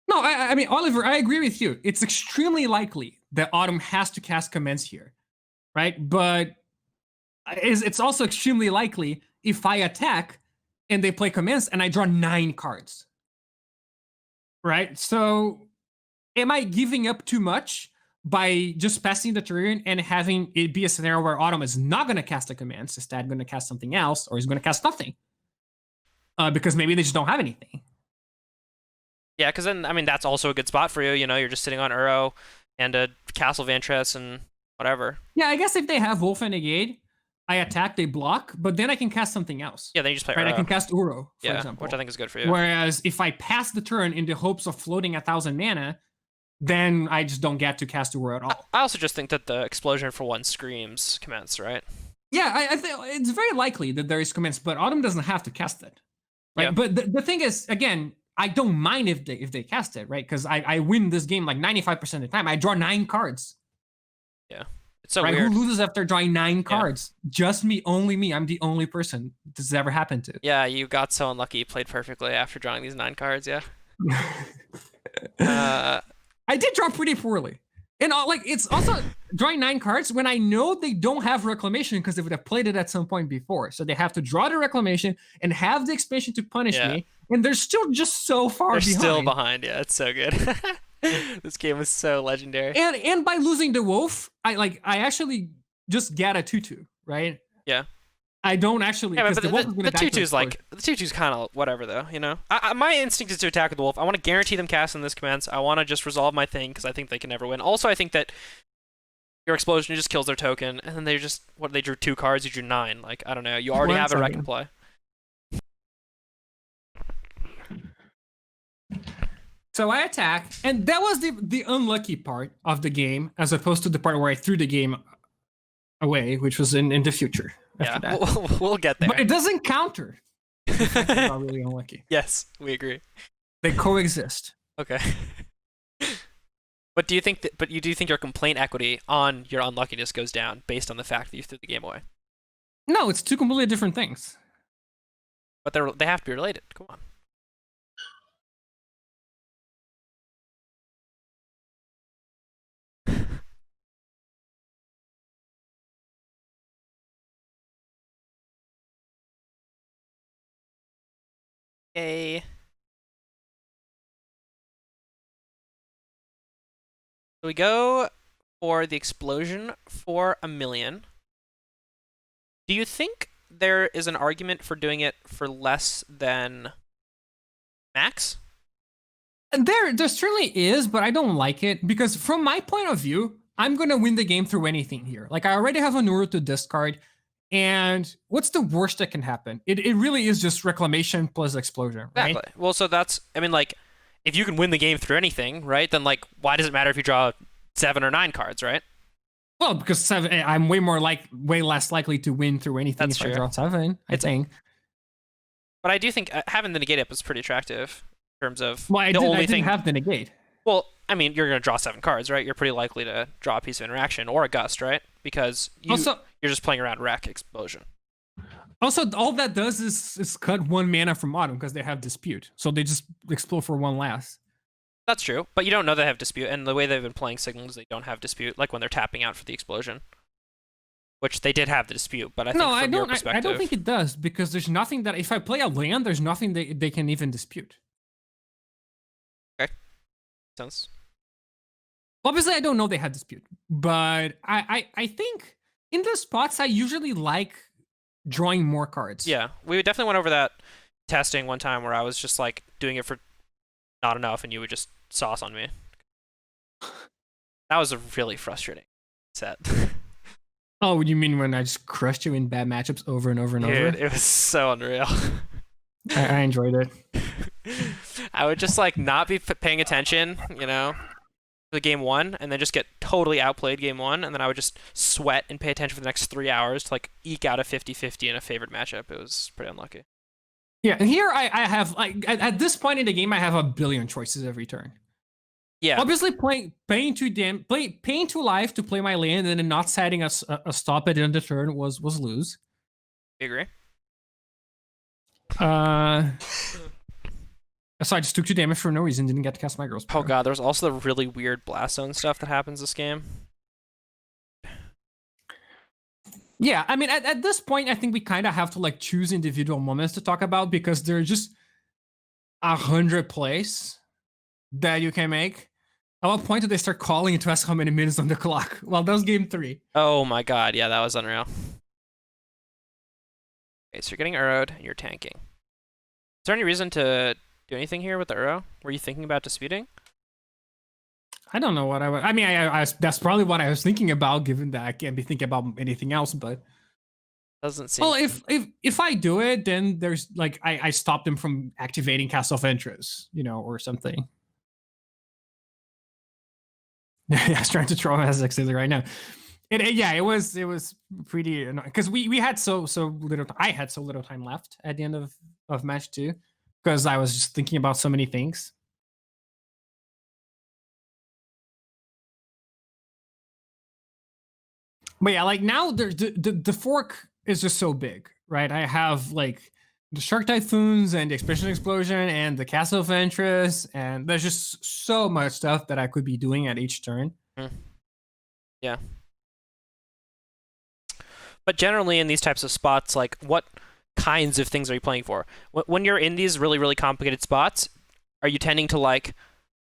No, I mean, Oliver, I agree with you. It's extremely likely that Autumn has to cast commands here, right? But it's also extremely likely if I attack and they play commands and I draw 9 cards, right? So am I giving up too much by just passing the turn and having it be a scenario where Autumn is not going to cast the commands, instead going to cast something else, or is going to cast nothing? Because maybe they just don't have anything. Yeah, because then, I mean, that's also a good spot for you. You know, you're just sitting on Uro and a Castle Vantress and whatever. Yeah, I guess if they have Wolf and Negate, I attack, they block, but then I can cast something else. Yeah, then you just play right? Uro. I can cast Uro, for example. Which I think is good for you. Whereas if I pass the turn in the hopes of floating 1,000 mana, then I just don't get to cast Uro at all. I also just think that the explosion for 1 screams commence, right? Yeah, I think it's very likely that there is commence, but Autumn doesn't have to cast it. Right? Yeah. But the thing is, again, I don't mind if they cast it, right? Because I win this game like 95% of the time. I draw 9 cards. Yeah. It's so right? weird. Who loses after drawing 9 cards? Just me, only me. I'm the only person this has ever happened to. Yeah, you got so unlucky. You played perfectly after drawing these 9 cards, yeah. I did draw pretty poorly. And like, it's also drawing 9 cards when I know they don't have Reclamation, because they would have played it at some point before. So they have to draw the Reclamation and have the expansion to punish me. And they're still just so far behind. They're still behind, yeah. It's so good. This game was so legendary. And by losing the wolf, I actually just get a 2/2, right? Yeah. I don't actually. Yeah, but the 2/2's like, the 2/2's kind of whatever though, you know. My instinct is to attack with the wolf. I want to guarantee them casting this commands. I want to just resolve my thing because I think they can never win. Also, I think that your explosion just kills their token, and then they just they drew 2 cards, you drew 9. Like, I don't know. You already have a wreck in play. So I attack, and that was the unlucky part of the game, as opposed to the part where I threw the game away, which was in the future. After that. We'll get there. But it doesn't counter. It's really unlucky. Yes, we agree. They coexist. Okay. But do you think you do think your complaint equity on your unluckiness goes down based on the fact that you threw the game away? No, it's 2 completely different things. But they have to be related. Come on. Okay. So we go for the explosion for 1 million. Do you think there is an argument for doing it for less than max? There certainly is, but I don't like it, because from my point of view, I'm going to win the game through anything here. Like, I already have a Nuru to discard, and what's the worst that can happen? It really is just Reclamation plus Explosion, right? Exactly. Well, so that's, I mean, like, if you can win the game through anything, right, then, like, why does it matter if you draw 7 or 9 cards, right? Well, because 7, I'm way less likely to win through anything if I draw 7, I think. But I do think having the negate up is pretty attractive in terms of I didn't have the negate. Well, I mean, you're going to draw 7 cards, right? You're pretty likely to draw a piece of interaction or a gust, right? Because you're just playing around wreck explosion. Also, all that does is cut 1 mana from Autumn, because they have Dispute. So they just explode for 1 last. That's true, but you don't know they have Dispute, and the way they've been playing Signals, they don't have Dispute, like when they're tapping out for the explosion. Which they did have the Dispute, but I think from your perspective... I don't think it does, because there's nothing that... If I play a land, there's nothing they can even dispute. Okay. Makes sense. Obviously, I don't know they had Dispute, but I think in the spots I usually like drawing more cards. Yeah, we definitely went over that testing one time where I was just like doing it for not enough, and you would just sauce on me. That was a really frustrating set. Oh, you mean when I just crushed you in bad matchups over and over and Dude, over? it was so unreal. I enjoyed it. I would just like not be paying attention, you know, to game one, and then just get totally outplayed game one, and then I would just sweat and pay attention for the next 3 hours to like eke out a 50-50 in a favored matchup. It was pretty unlucky. Yeah, and here I have like at this point in the game I have a billion choices every turn. Yeah. Obviously, paying too life to play my land and then not setting a stop at the end of the turn was lose. You agree? So I just took 2 damage for no reason. Didn't get to cast my girl's power. Oh god, there's also the really weird blast zone stuff that happens this game. Yeah, I mean, at this point, I think we kind of have to like choose individual moments to talk about because there are just 100 plays that you can make. At what point do they start calling to ask how many minutes on the clock? Well, that was game 3. Oh my god, yeah, that was unreal. Okay, so you're getting Uro'd and you're tanking. Is there any reason to do anything here with the Uro? Were you thinking about disputing? I don't know what I would. I mean, I that's probably what I was thinking about, given that I can't be thinking about anything else. But doesn't seem. Well, if I do it, then there's like I stop them from activating Castle of Interest, you know, or something. I was trying to throw him as Exilic right now. It was pretty annoying because we had so little. I had so little time left at the end of match 2 because I was just thinking about so many things. But yeah, like now the fork is just so big, right? I have like the Shark Typhoons and the Expansion Explosion and the Castle of Interest, and there's just so much stuff that I could be doing at each turn. Yeah. But generally in these types of spots, like what kinds of things are you playing for? When you're in these really, really complicated spots, are you tending to like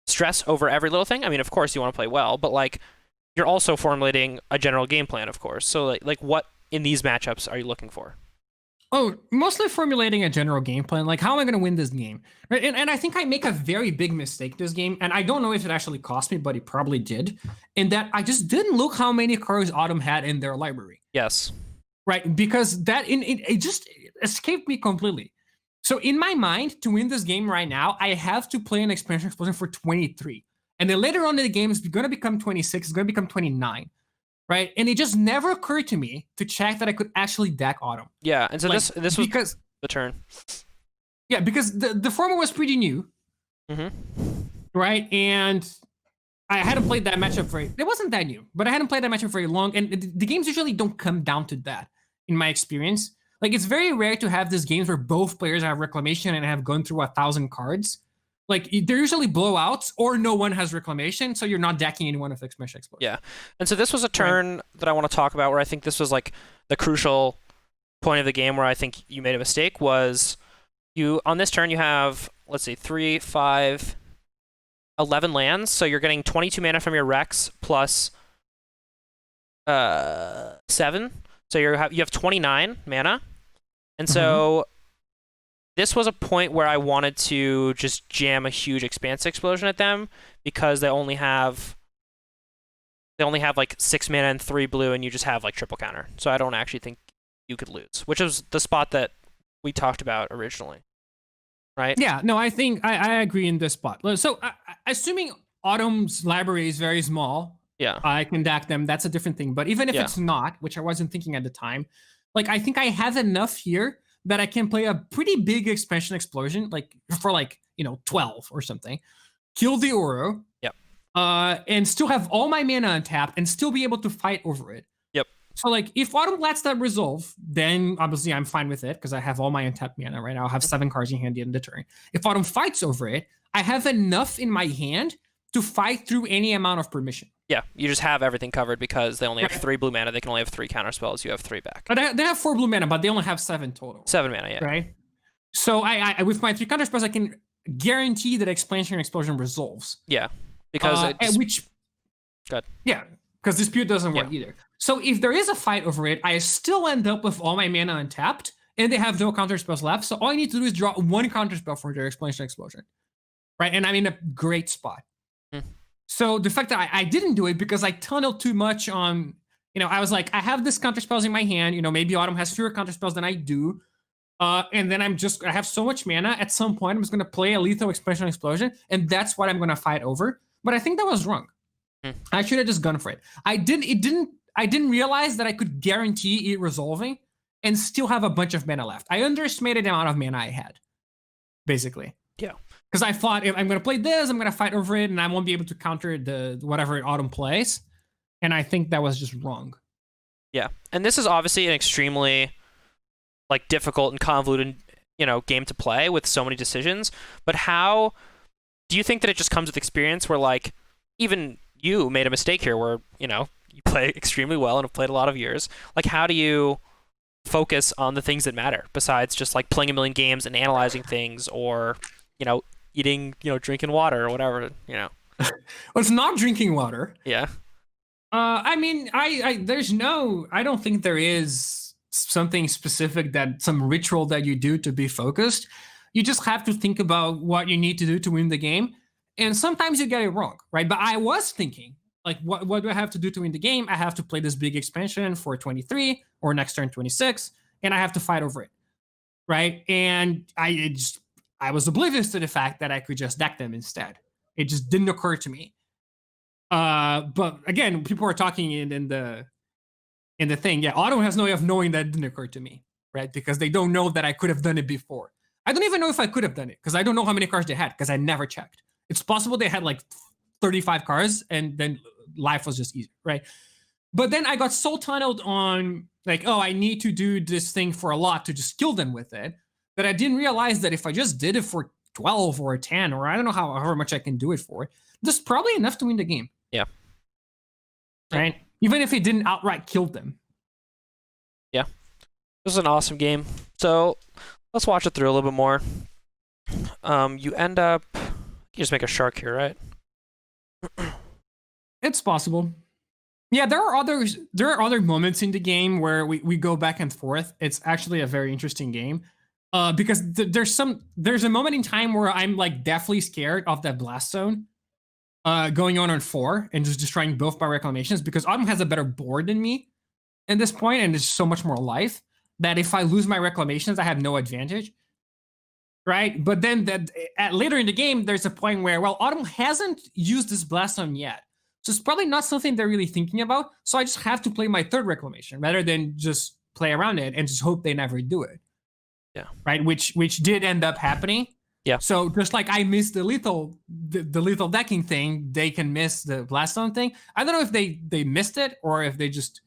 stress over every little thing? I mean, of course you want to play well, but like you're also formulating a general game plan, of course. So like what in these matchups are you looking for? Oh, mostly formulating a general game plan. Like, how am I going to win this game? Right? And I think I make a very big mistake this game. And I don't know if it actually cost me, but it probably did. In that I just didn't look how many cards Autumn had in their library. Yes. Right? Because that it just escaped me completely. So in my mind, to win this game right now, I have to play an Expansion Explosion for 23. And then later on in the game, it's going to become 26. It's going to become 29. Right, and it just never occurred to me to check that I could actually deck Autumn. Yeah, and so like, this was because the turn. Yeah, because the format was pretty new, right? And I hadn't played that matchup it wasn't that new, but I hadn't played that matchup very long, and the games usually don't come down to that, in my experience. Like it's very rare to have these games where both players have Reclamation and have gone through 1,000 cards. Like they're usually blowouts or no one has Reclamation, so you're not decking anyone with Expansion Explosion. Yeah, and so this was a turn that I want to talk about where I think this was like the crucial point of the game where I think you made a mistake was you on this turn you have, let's see, 3, 5, 11 lands, so you're getting 22 mana from your Rex plus 7, so you have 29 mana, and so this was a point where I wanted to just jam a huge Expanse Explosion at them because they only have like 6 mana and 3 blue, and you just have like triple counter. So I don't actually think you could lose, which is the spot that we talked about originally, right? Yeah, no, I think I agree in this spot. So assuming Autumn's library is very small, yeah, I can deck them. That's a different thing. But even if it's not, which I wasn't thinking at the time, like I think I have enough here that I can play a pretty big Expansion Explosion, like for 12 or something, kill the Uro, and still have all my mana untapped and still be able to fight over it. Yep. So like if Autumn lets that resolve, then obviously I'm fine with it because I have all my untapped mana right now. I'll have 7 cards in hand in the turn. If Autumn fights over it, I have enough in my hand to fight through any amount of permission. Yeah, you just have everything covered because they only have 3 blue mana. They can only have 3 counter spells. You have 3 back. But they have 4 blue mana, but they only have 7 total. 7 mana, yeah. Right? So I with my 3 counter spells, I can guarantee that Expansion Explosion resolves. Yeah, because which... Good. Yeah, because Dispute doesn't work either. So if there is a fight over it, I still end up with all my mana untapped, and they have no counter spells left. So all I need to do is draw one counter spell for their Explanation Explosion, right? And I'm in a great spot. So the fact that I didn't do it because I tunneled too much on, I was like, I have this counter spells in my hand. Maybe Autumn has fewer counter spells than I do. And then I have so much mana. At some point, I'm just going to play a lethal Expansion Explosion, and that's what I'm going to fight over. But I think that was wrong. I should have just gone for it. I didn't realize that I could guarantee it resolving and still have a bunch of mana left. I underestimated the amount of mana I had, basically. Yeah. Because I thought, if I'm going to play this, I'm going to fight over it, and I won't be able to counter the whatever Autumn plays. And I think that was just wrong. Yeah. And this is obviously an extremely difficult and convoluted, game to play with so many decisions. But how do you think that it just comes with experience where even you made a mistake here where, you play extremely well and have played a lot of years. How do you focus on the things that matter besides just playing a million games and analyzing things or, eating, drinking water or whatever, Well, it's not drinking water. Yeah. I mean, I don't think there is something specific some ritual that you do to be focused. You just have to think about what you need to do to win the game. And sometimes you get it wrong, right? But I was thinking, what do I have to do to win the game? I have to play this big expansion for 23 or next turn 26, and I have to fight over it, right? And I was oblivious to the fact that I could just deck them instead. It just didn't occur to me. But again, people are talking in the thing. Yeah, Autumn has no way of knowing that it didn't occur to me, right? Because they don't know that I could have done it before. I don't even know if I could have done it because I don't know how many cards they had because I never checked. It's possible they had 35 cards and then life was just easy, right? But then I got so tunneled on I need to do this thing for a lot to just kill them with it that I didn't realize that if I just did it for 12 or 10 or I don't know however much I can do it for, that's probably enough to win the game. Yeah. Right? Even if it didn't outright kill them. Yeah. This is an awesome game. So let's watch it through a little bit more. You end up... You just make a shark here, right? It's possible. Yeah, there are other moments in the game where we go back and forth. It's actually a very interesting game. Because there's a moment in time where I'm deathly scared of that blast zone going on 4 and just destroying both my reclamations because Autumn has a better board than me at this point and there's so much more life that if I lose my reclamations, I have no advantage. Right? But then later in the game, there's a point where, Autumn hasn't used this blast zone yet. So it's probably not something they're really thinking about. So I just have to play my third reclamation rather than just play around it and just hope they never do it. Yeah. Right? Which did end up happening. Yeah. So just like I missed the lethal decking thing, they can miss the blast zone thing. I don't know if they missed it or if they just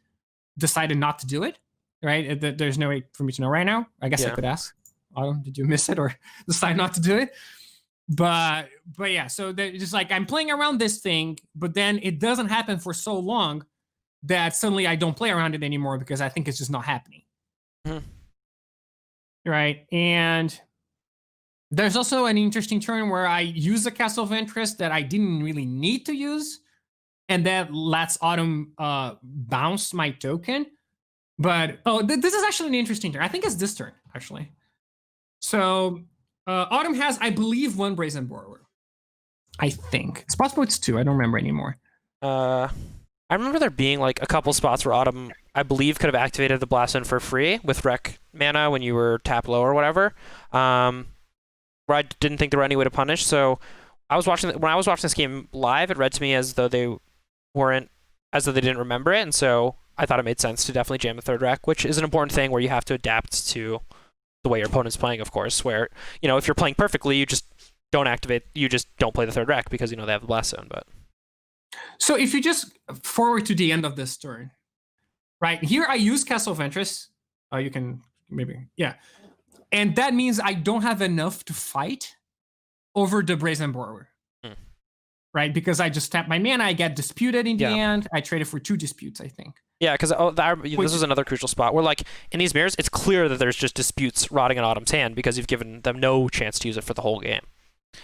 decided not to do it. Right? There's no way for me to know right now. I guess I could ask. Autumn, did you miss it or decide not to do it? But yeah, so just I'm playing around this thing, but then it doesn't happen for so long that suddenly I don't play around it anymore because I think it's just not happening. Right? And there's also an interesting turn where I use a Castle of Interest that I didn't really need to use, and that lets Autumn bounce my token. But this is actually an interesting turn. I think it's this turn, actually. So Autumn has, I believe, 1 Brazen Borrower. I think. It's possible it's 2. I don't remember anymore. I remember there being a couple spots where Autumn, I believe, could have activated the Blast Zone for free with Rec mana when you were tap low or whatever. Where I didn't think there were any way to punish. So when I was watching this game live, it read to me as though they didn't remember it, and so I thought it made sense to definitely jam the third Rec, which is an important thing where you have to adapt to the way your opponent's playing, of course, where, if you're playing perfectly, you just don't play the third Rec because, they have the Blast Zone, but... So if you just forward to the end of this turn, right, here I use Castle of Interest. You can maybe, yeah. And that means I don't have enough to fight over the Brazen Borrower. Right, because I just tap my mana, I get disputed in the end. I traded for 2 disputes, I think. Yeah, because this was another crucial spot where, in these mirrors, it's clear that there's just disputes rotting in Autumn's hand because you've given them no chance to use it for the whole game.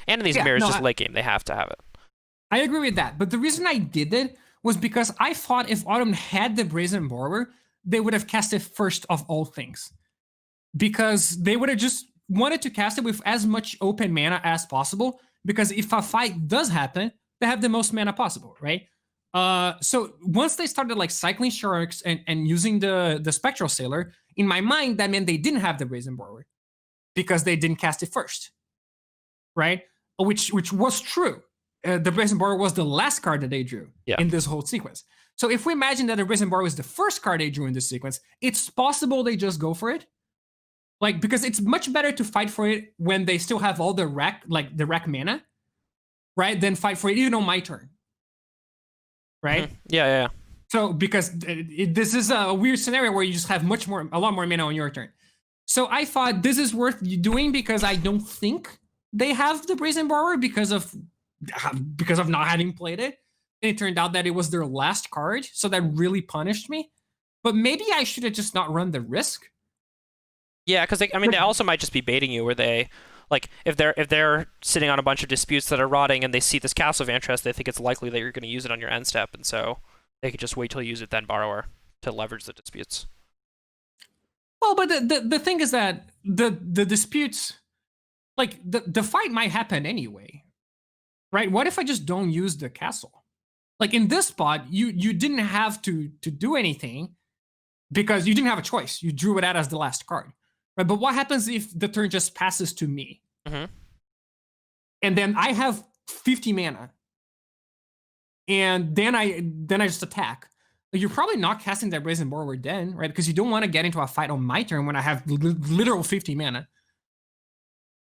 And in these mirrors, late game, they have to have it. I agree with that. But the reason I did it was because I thought if Autumn had the Brazen Borrower, they would have cast it first of all things. Because they would have just wanted to cast it with as much open mana as possible. Because if a fight does happen, they have the most mana possible, right? So once they started like cycling Sharks and using the Spectral Sailor, in my mind, that meant they didn't have the Brazen Borrower because they didn't cast it first, right? Which was true. The Brazen Borrower was the last card that they drew in this whole sequence. So if we imagine that the Brazen Borrower was the first card they drew in this sequence, it's possible they just go for it. Like, because it's much better to fight for it when they still have all the wreck, like the wreck mana, right? Than fight for it even on my turn. Right? Yeah. So, because this is a weird scenario where you just have a lot more mana on your turn. So I thought this is worth doing because I don't think they have the Brazen Borrower because of not having played it. And it turned out that it was their last card, so that really punished me. But maybe I should have just not run the risk. Yeah, because they also might just be baiting you, where they, like, if they're sitting on a bunch of disputes that are rotting and they see this Castle of Interest, they think it's likely that you're going to use it on your end step, and so they could just wait till you use it, then Borrower to leverage the disputes. Well, but the thing is that the disputes, like the fight might happen anyway, right? What if I just don't use the castle? Like in this spot, you didn't have to do anything because you didn't have a choice. You drew it out as the last card. Right, but what happens if the turn just passes to me? Mm-hmm. And then I have 50 mana. And then I just attack. You're probably not casting that Brazen Borrower then, right? Because you don't want to get into a fight on my turn when I have literal 50 mana.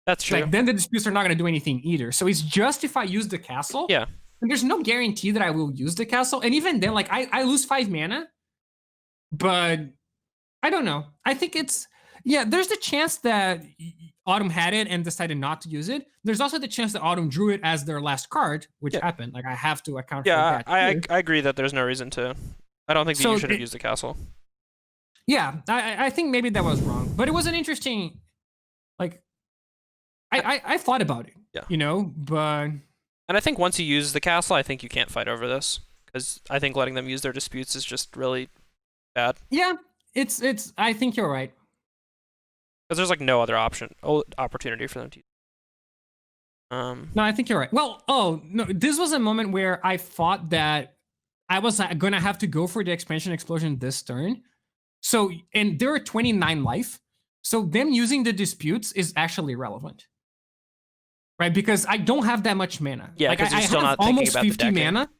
That's true. Like, then the disputes are not going to do anything either. So it's just if I use the castle. Yeah. And there's no guarantee that I will use the castle. And even then, like, I lose 5 mana. But I don't know. I think it's... Yeah, there's the chance that Autumn had it and decided not to use it. There's also the chance that Autumn drew it as their last card, which happened. Like, I have to account for that. Yeah, I agree that there's no reason to... I don't think that you should have used the castle. Yeah, I think maybe that was wrong. But it was an interesting... Like, I thought about it, you know, but... And I think once you use the castle, I think you can't fight over this. Because I think letting them use their disputes is just really bad. Yeah, it's. I think you're right. Because there's like no other opportunity for them to use. No, I think you're right. Well, no, this was a moment where I thought that I was going to have to go for the expansion explosion this turn. So, and there are 29 life. So them using the disputes is actually relevant. Right? Because I don't have that much mana. Yeah, because you're still not almost thinking about 50 the decking. mana.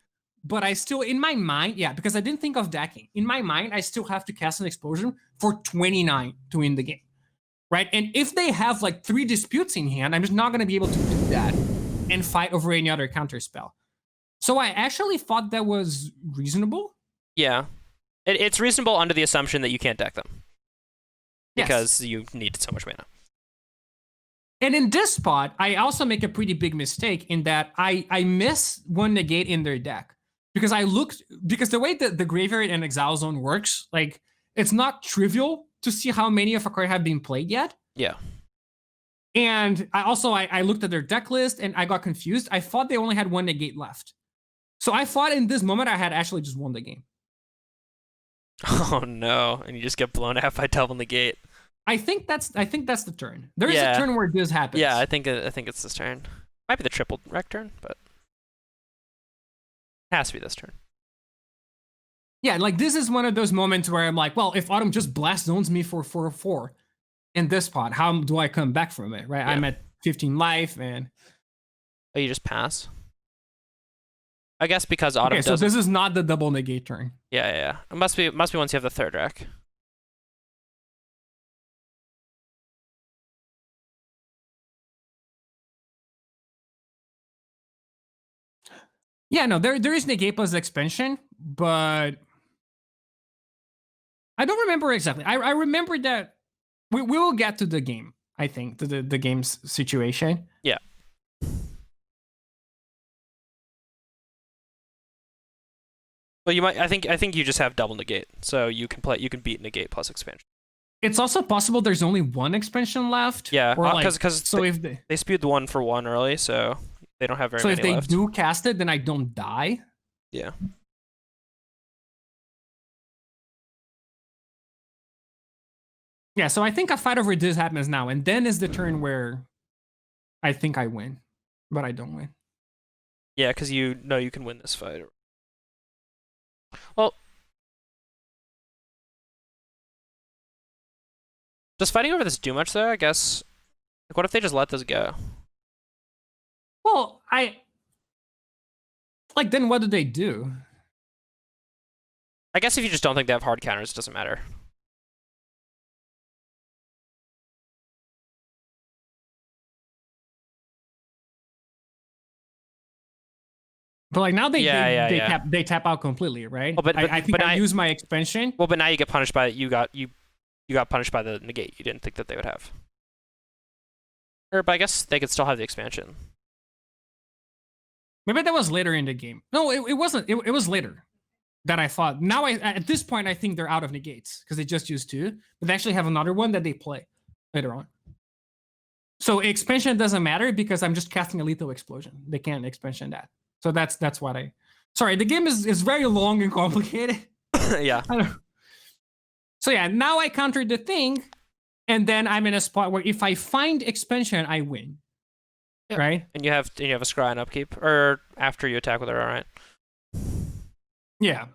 But I still, in my mind, because I didn't think of decking. In my mind, I still have to cast an explosion for 29 to win the game. Right? And if they have like 3 disputes in hand, I'm just not going to be able to do that and fight over any other counter spell. So I actually thought that was reasonable. Yeah. It's reasonable under the assumption that you can't deck them. Because you need so much mana. And in this spot, I also make a pretty big mistake in that I miss one negate in their deck. Because the way that the Graveyard and Exile Zone works, like, it's not trivial to see how many of a card have been played yet. Yeah. And I looked at their deck list and I got confused. I thought they only had one negate left. So I thought in this moment I had actually just won the game. Oh no. And you just get blown out by double negate. I think that's the turn. There is a turn where this happens. Yeah, I think it's this turn. Might be the triple wreck turn, but it has to be this turn. Yeah, like this is one of those moments where I'm like, well, if Autumn just blast zones me for 4/4 in this spot, how do I come back from it, right? Yeah. I'm at 15 life and... Oh, you just pass? I guess because Autumn doesn't... so this is not the double negate turn. Yeah. It must be once you have the third wreck. Yeah, no, there is negate plus expansion, but... I don't remember exactly. I remember that we will get to the game, I think, to the game's situation. Yeah. Well, you might. I think you just have double negate, so you can beat negate plus expansion. It's also possible there's only one expansion left. Yeah, because so if they spewed the 1-for-1 early, so they don't have very many left. So if they do cast it, then I don't die. Yeah. Yeah, so I think a fight over this happens now, and then is the turn where I think I win, but I don't win. Yeah, because you know you can win this fight. Well, does fighting over this do much though? I guess. Like, what if they just let this go? Well, like then what do they do? I guess if you just don't think they have hard counters, it doesn't matter. But like now Yeah. they tap out completely, right? Well, I think I use my expansion. Well, but now you get punished by you got punished by the negate you didn't think that they would have. Or, but I guess they could still have the expansion. Maybe that was later in the game. No, it wasn't. It was later that I thought. Now at this point I think they're out of negates because they just used two, but they actually have another one that they play later on. So expansion doesn't matter because I'm just casting a lethal explosion. They can't expansion that. So that's what I. Sorry, the game is very long and complicated. Yeah. So yeah, now I counter the thing, and then I'm in a spot where if I find expansion, I win. Yeah. Right? And you have a scry and upkeep, or after you attack with her, alright. Yeah.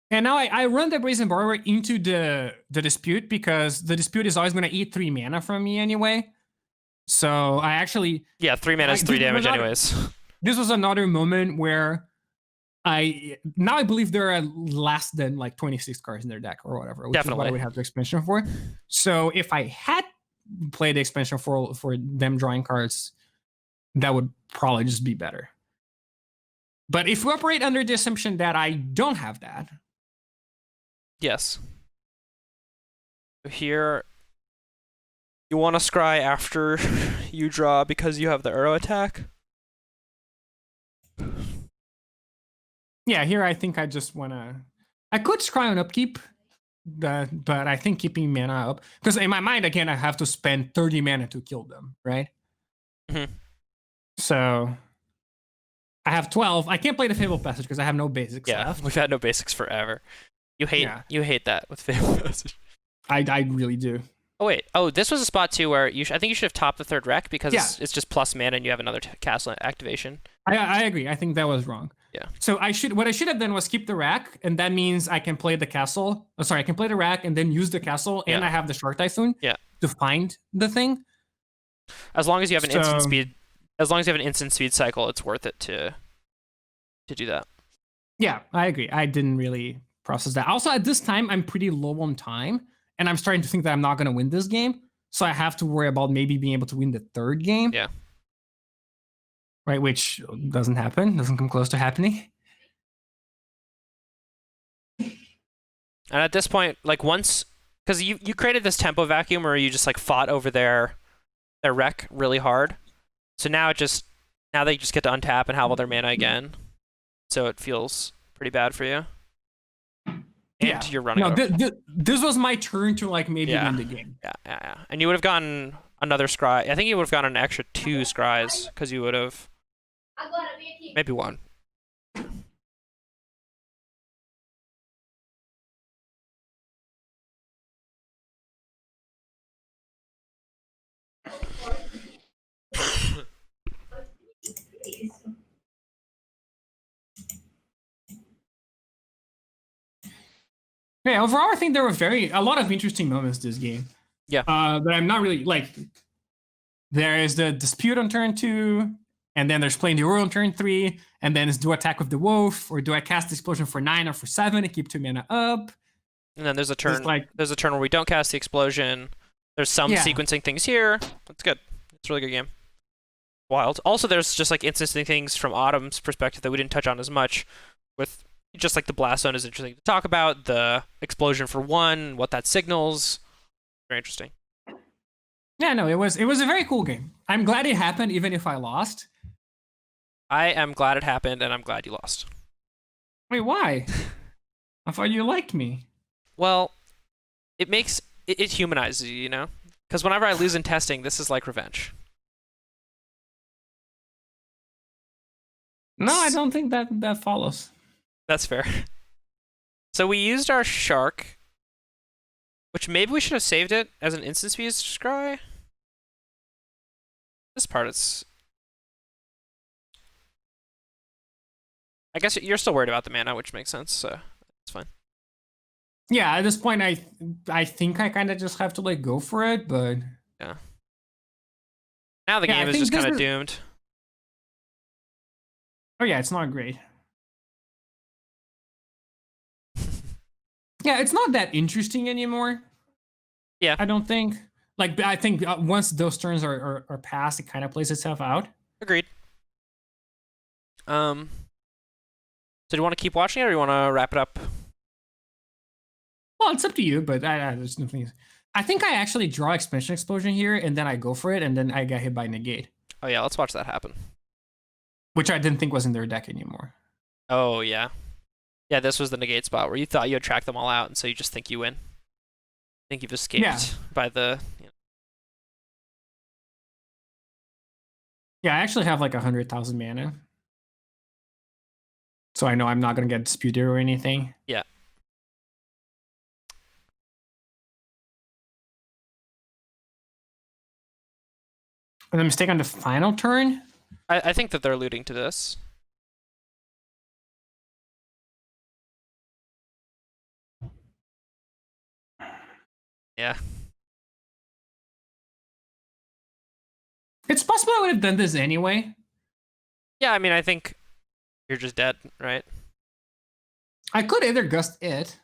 And now I run the Brazen Borrower into the dispute because the dispute is always going to eat 3 mana from me anyway. So I actually... Yeah, 3 mana is 3 damage anyways. This was another moment where I believe there are less than like 26 cards in their deck or whatever, which Definitely. is what I would have the expansion for. So if I had played the expansion for them drawing cards, that would probably just be better. But if we operate under the assumption that I don't have that... Yes. Here, you want to scry after you draw because you have the arrow attack? Yeah, here I think I just want to... I could scry on upkeep, but I think keeping mana up... Because in my mind, again, I have to spend 30 mana to kill them, right? Mm-hmm. So... I have 12. I can't play the Fable Passage because I have no basics left. We've had no basics forever. You hate that with Fable Passage. I really do. Oh wait. Oh, this was a spot too where I think you should have topped the 3rd rec because it's just plus mana and you have another castle activation. I agree. I think that was wrong. Yeah. So what I should have done was keep the rack, and that means I can play the castle. Oh, sorry, I can play the rack and then use the castle, and I have the Shark Typhoon to find the thing. As long as you have an instant speed, as long as you have an instant speed cycle, it's worth it to do that. Yeah, I agree. I didn't really process that. Also, at this time, I'm pretty low on time, and I'm starting to think that I'm not going to win this game. So I have to worry about maybe being able to win the 3rd game. Yeah. Right, which doesn't happen, doesn't come close to happening. And at this point, like once, because you created this tempo vacuum where you just like fought over their wreck really hard. So now now they just get to untap and have all their mana again. So it feels pretty bad for you. And you're running. No, this was my turn to like maybe win the game. Yeah. And you would have gotten another scry. I think you would have gotten an extra 2 scries because you would have maybe 1. Yeah, overall, I think there were a lot of interesting moments this game. Yeah. But I'm not really like. There is the dispute on turn 2, and then there's playing the Aurora on turn 3, and then it's do attack with the Wolf, or do I cast the Explosion for 9 or for 7 and keep 2 mana up? And then there's a turn. There's a turn where we don't cast the Explosion. There's some sequencing things here. That's good. It's a really good game. Wild. Also, there's just like instancing things from Autumn's perspective that we didn't touch on as much. With just like the Blast Zone is interesting to talk about. The Explosion for 1, what that signals. Very interesting. Yeah, no, it was a very cool game. I'm glad it happened, even if I lost. I am glad it happened, and I'm glad you lost. Wait, why? I thought you liked me. Well, it humanizes you, you know? Because whenever I lose in testing, this is like revenge. No, I don't think that follows. That's fair. So we used our Shark Which maybe we should have saved it as an instant speed scry. This part, it's... I guess you're still worried about the mana, which makes sense, so it's fine. Yeah, at this point, I think I kind of just have to like go for it, but yeah. Now the yeah, game is just kind of doomed. Oh yeah, it's not great. Yeah, it's not that interesting anymore. Yeah, I don't think. Like, I think once those turns are passed, it kind of plays itself out. Agreed. So do you want to keep watching it, or do you want to wrap it up? Well, it's up to you, but there's nothing. I think I actually draw Expansion Explosion here, and then I go for it, and then I get hit by Negate. Oh yeah, let's watch that happen. Which I didn't think was in their deck anymore. Oh yeah. Yeah, this was the negate spot where you thought you had tracked them all out, and so you just think you win. Think you've escaped by the... Yeah, I actually have like 100,000 mana. So I know I'm not going to get disputed or anything. Yeah. And a mistake on the final turn? I think that they're alluding to this. Yeah. It's possible I would have done this anyway. Yeah, I mean, I think you're just dead, right? I could either gust it,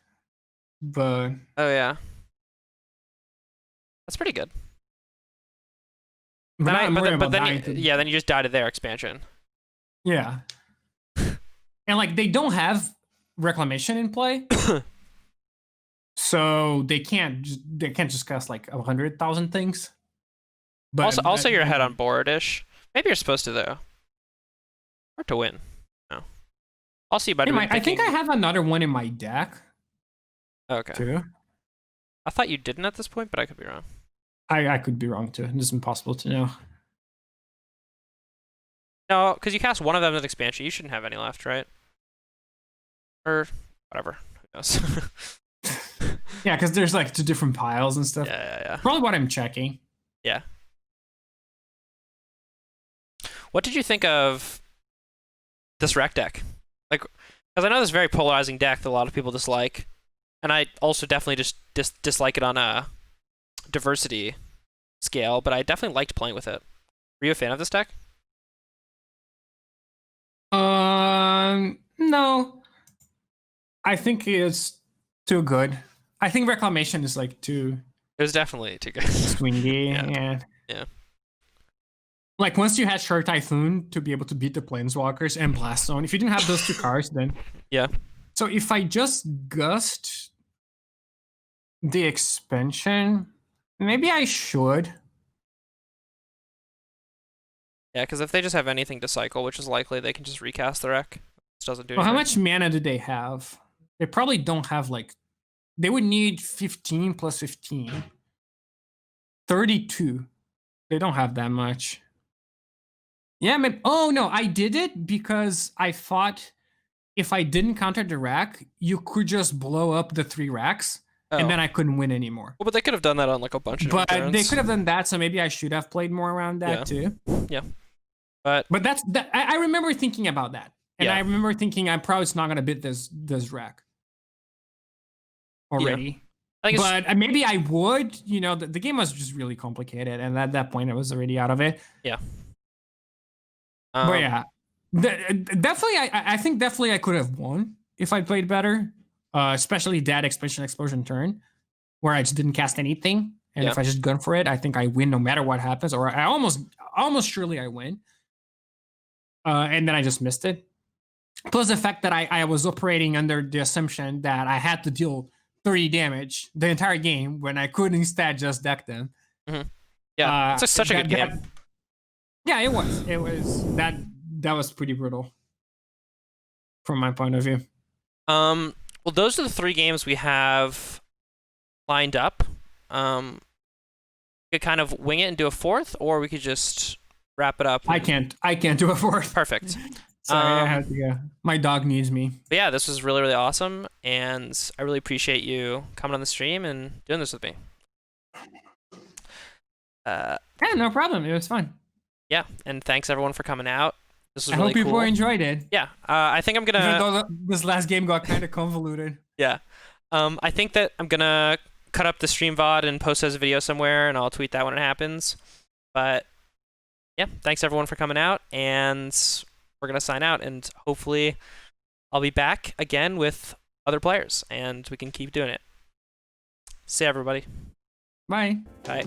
but... Oh, yeah. That's pretty good. But then you just died to their expansion. Yeah. And like, they don't have Reclamation in play. So they can't just cast like 100,000 things. But also you're ahead on board-ish. Maybe you're supposed to, though. Or to win. No. I'll see about it. I think I have another one in my deck. Okay. Too. I thought you didn't at this point, but I could be wrong. I could be wrong, too. It's impossible to know. No, because you cast one of them with expansion. You shouldn't have any left, right? Or whatever. Who knows? Yeah, because there's like 2 different piles and stuff. Yeah. Probably what I'm checking. Yeah. What did you think of this rec deck? Like, because I know this very polarizing deck that a lot of people dislike, and I also definitely just dislike it on a diversity scale, but I definitely liked playing with it. Were you a fan of this deck? No. I think it's too good. I think Reclamation is like too... It was definitely too good. Swingy. Yeah. Like, once you had Shark Typhoon to be able to beat the Planeswalkers and Blast Zone, if you didn't have those 2 cards, then... Yeah. So if I just gust the expansion, maybe I should. Yeah, because if they just have anything to cycle, which is likely, they can just recast the rec. This doesn't do anything. Well, how much mana do they have? They probably don't have, like... They would need 15 plus 15. 32. They don't have that much. Yeah, maybe... Oh, no, I did it because I thought if I didn't counter the rack, you could just blow up the 3 racks, and then I couldn't win anymore. Well, but they could have done that on like a bunch of different turns. They could have done that, so maybe I should have played more around that too. Yeah. But I remember thinking about that. And I remember thinking I'm probably not going to beat this rack already. Yeah. But maybe I would. You know, the game was just really complicated, and at that point I was already out of it. Yeah. But yeah, definitely, I think definitely I could have won if I played better, especially that Expansion Explosion turn where I just didn't cast anything, and if I just gun for it, I think I win no matter what happens, or I almost surely I win. And then I just missed it. Plus the fact that I was operating under the assumption that I had to deal 30 damage the entire game when I could instead just deck them. Mm-hmm. Yeah, it's such a good game. Yeah, it was. That was pretty brutal from my point of view. Well, those are the 3 games we have lined up. We could kind of wing it and do a 4th, or we could just wrap it up. I can't do a 4th. Perfect. Sorry, I had to go. My dog needs me. But yeah, this was really, really awesome, and I really appreciate you coming on the stream and doing this with me. Yeah, no problem. It was fun. Yeah, and thanks everyone for coming out. This was I really hope people cool. enjoyed it. Yeah, I think I'm gonna. Even though this last game got kind of convoluted. Yeah, I think that I'm gonna cut up the stream VOD and post as a video somewhere, and I'll tweet that when it happens. But yeah, thanks everyone for coming out, and we're gonna sign out, and hopefully I'll be back again with other players, and we can keep doing it. See ya, everybody. Bye. Bye.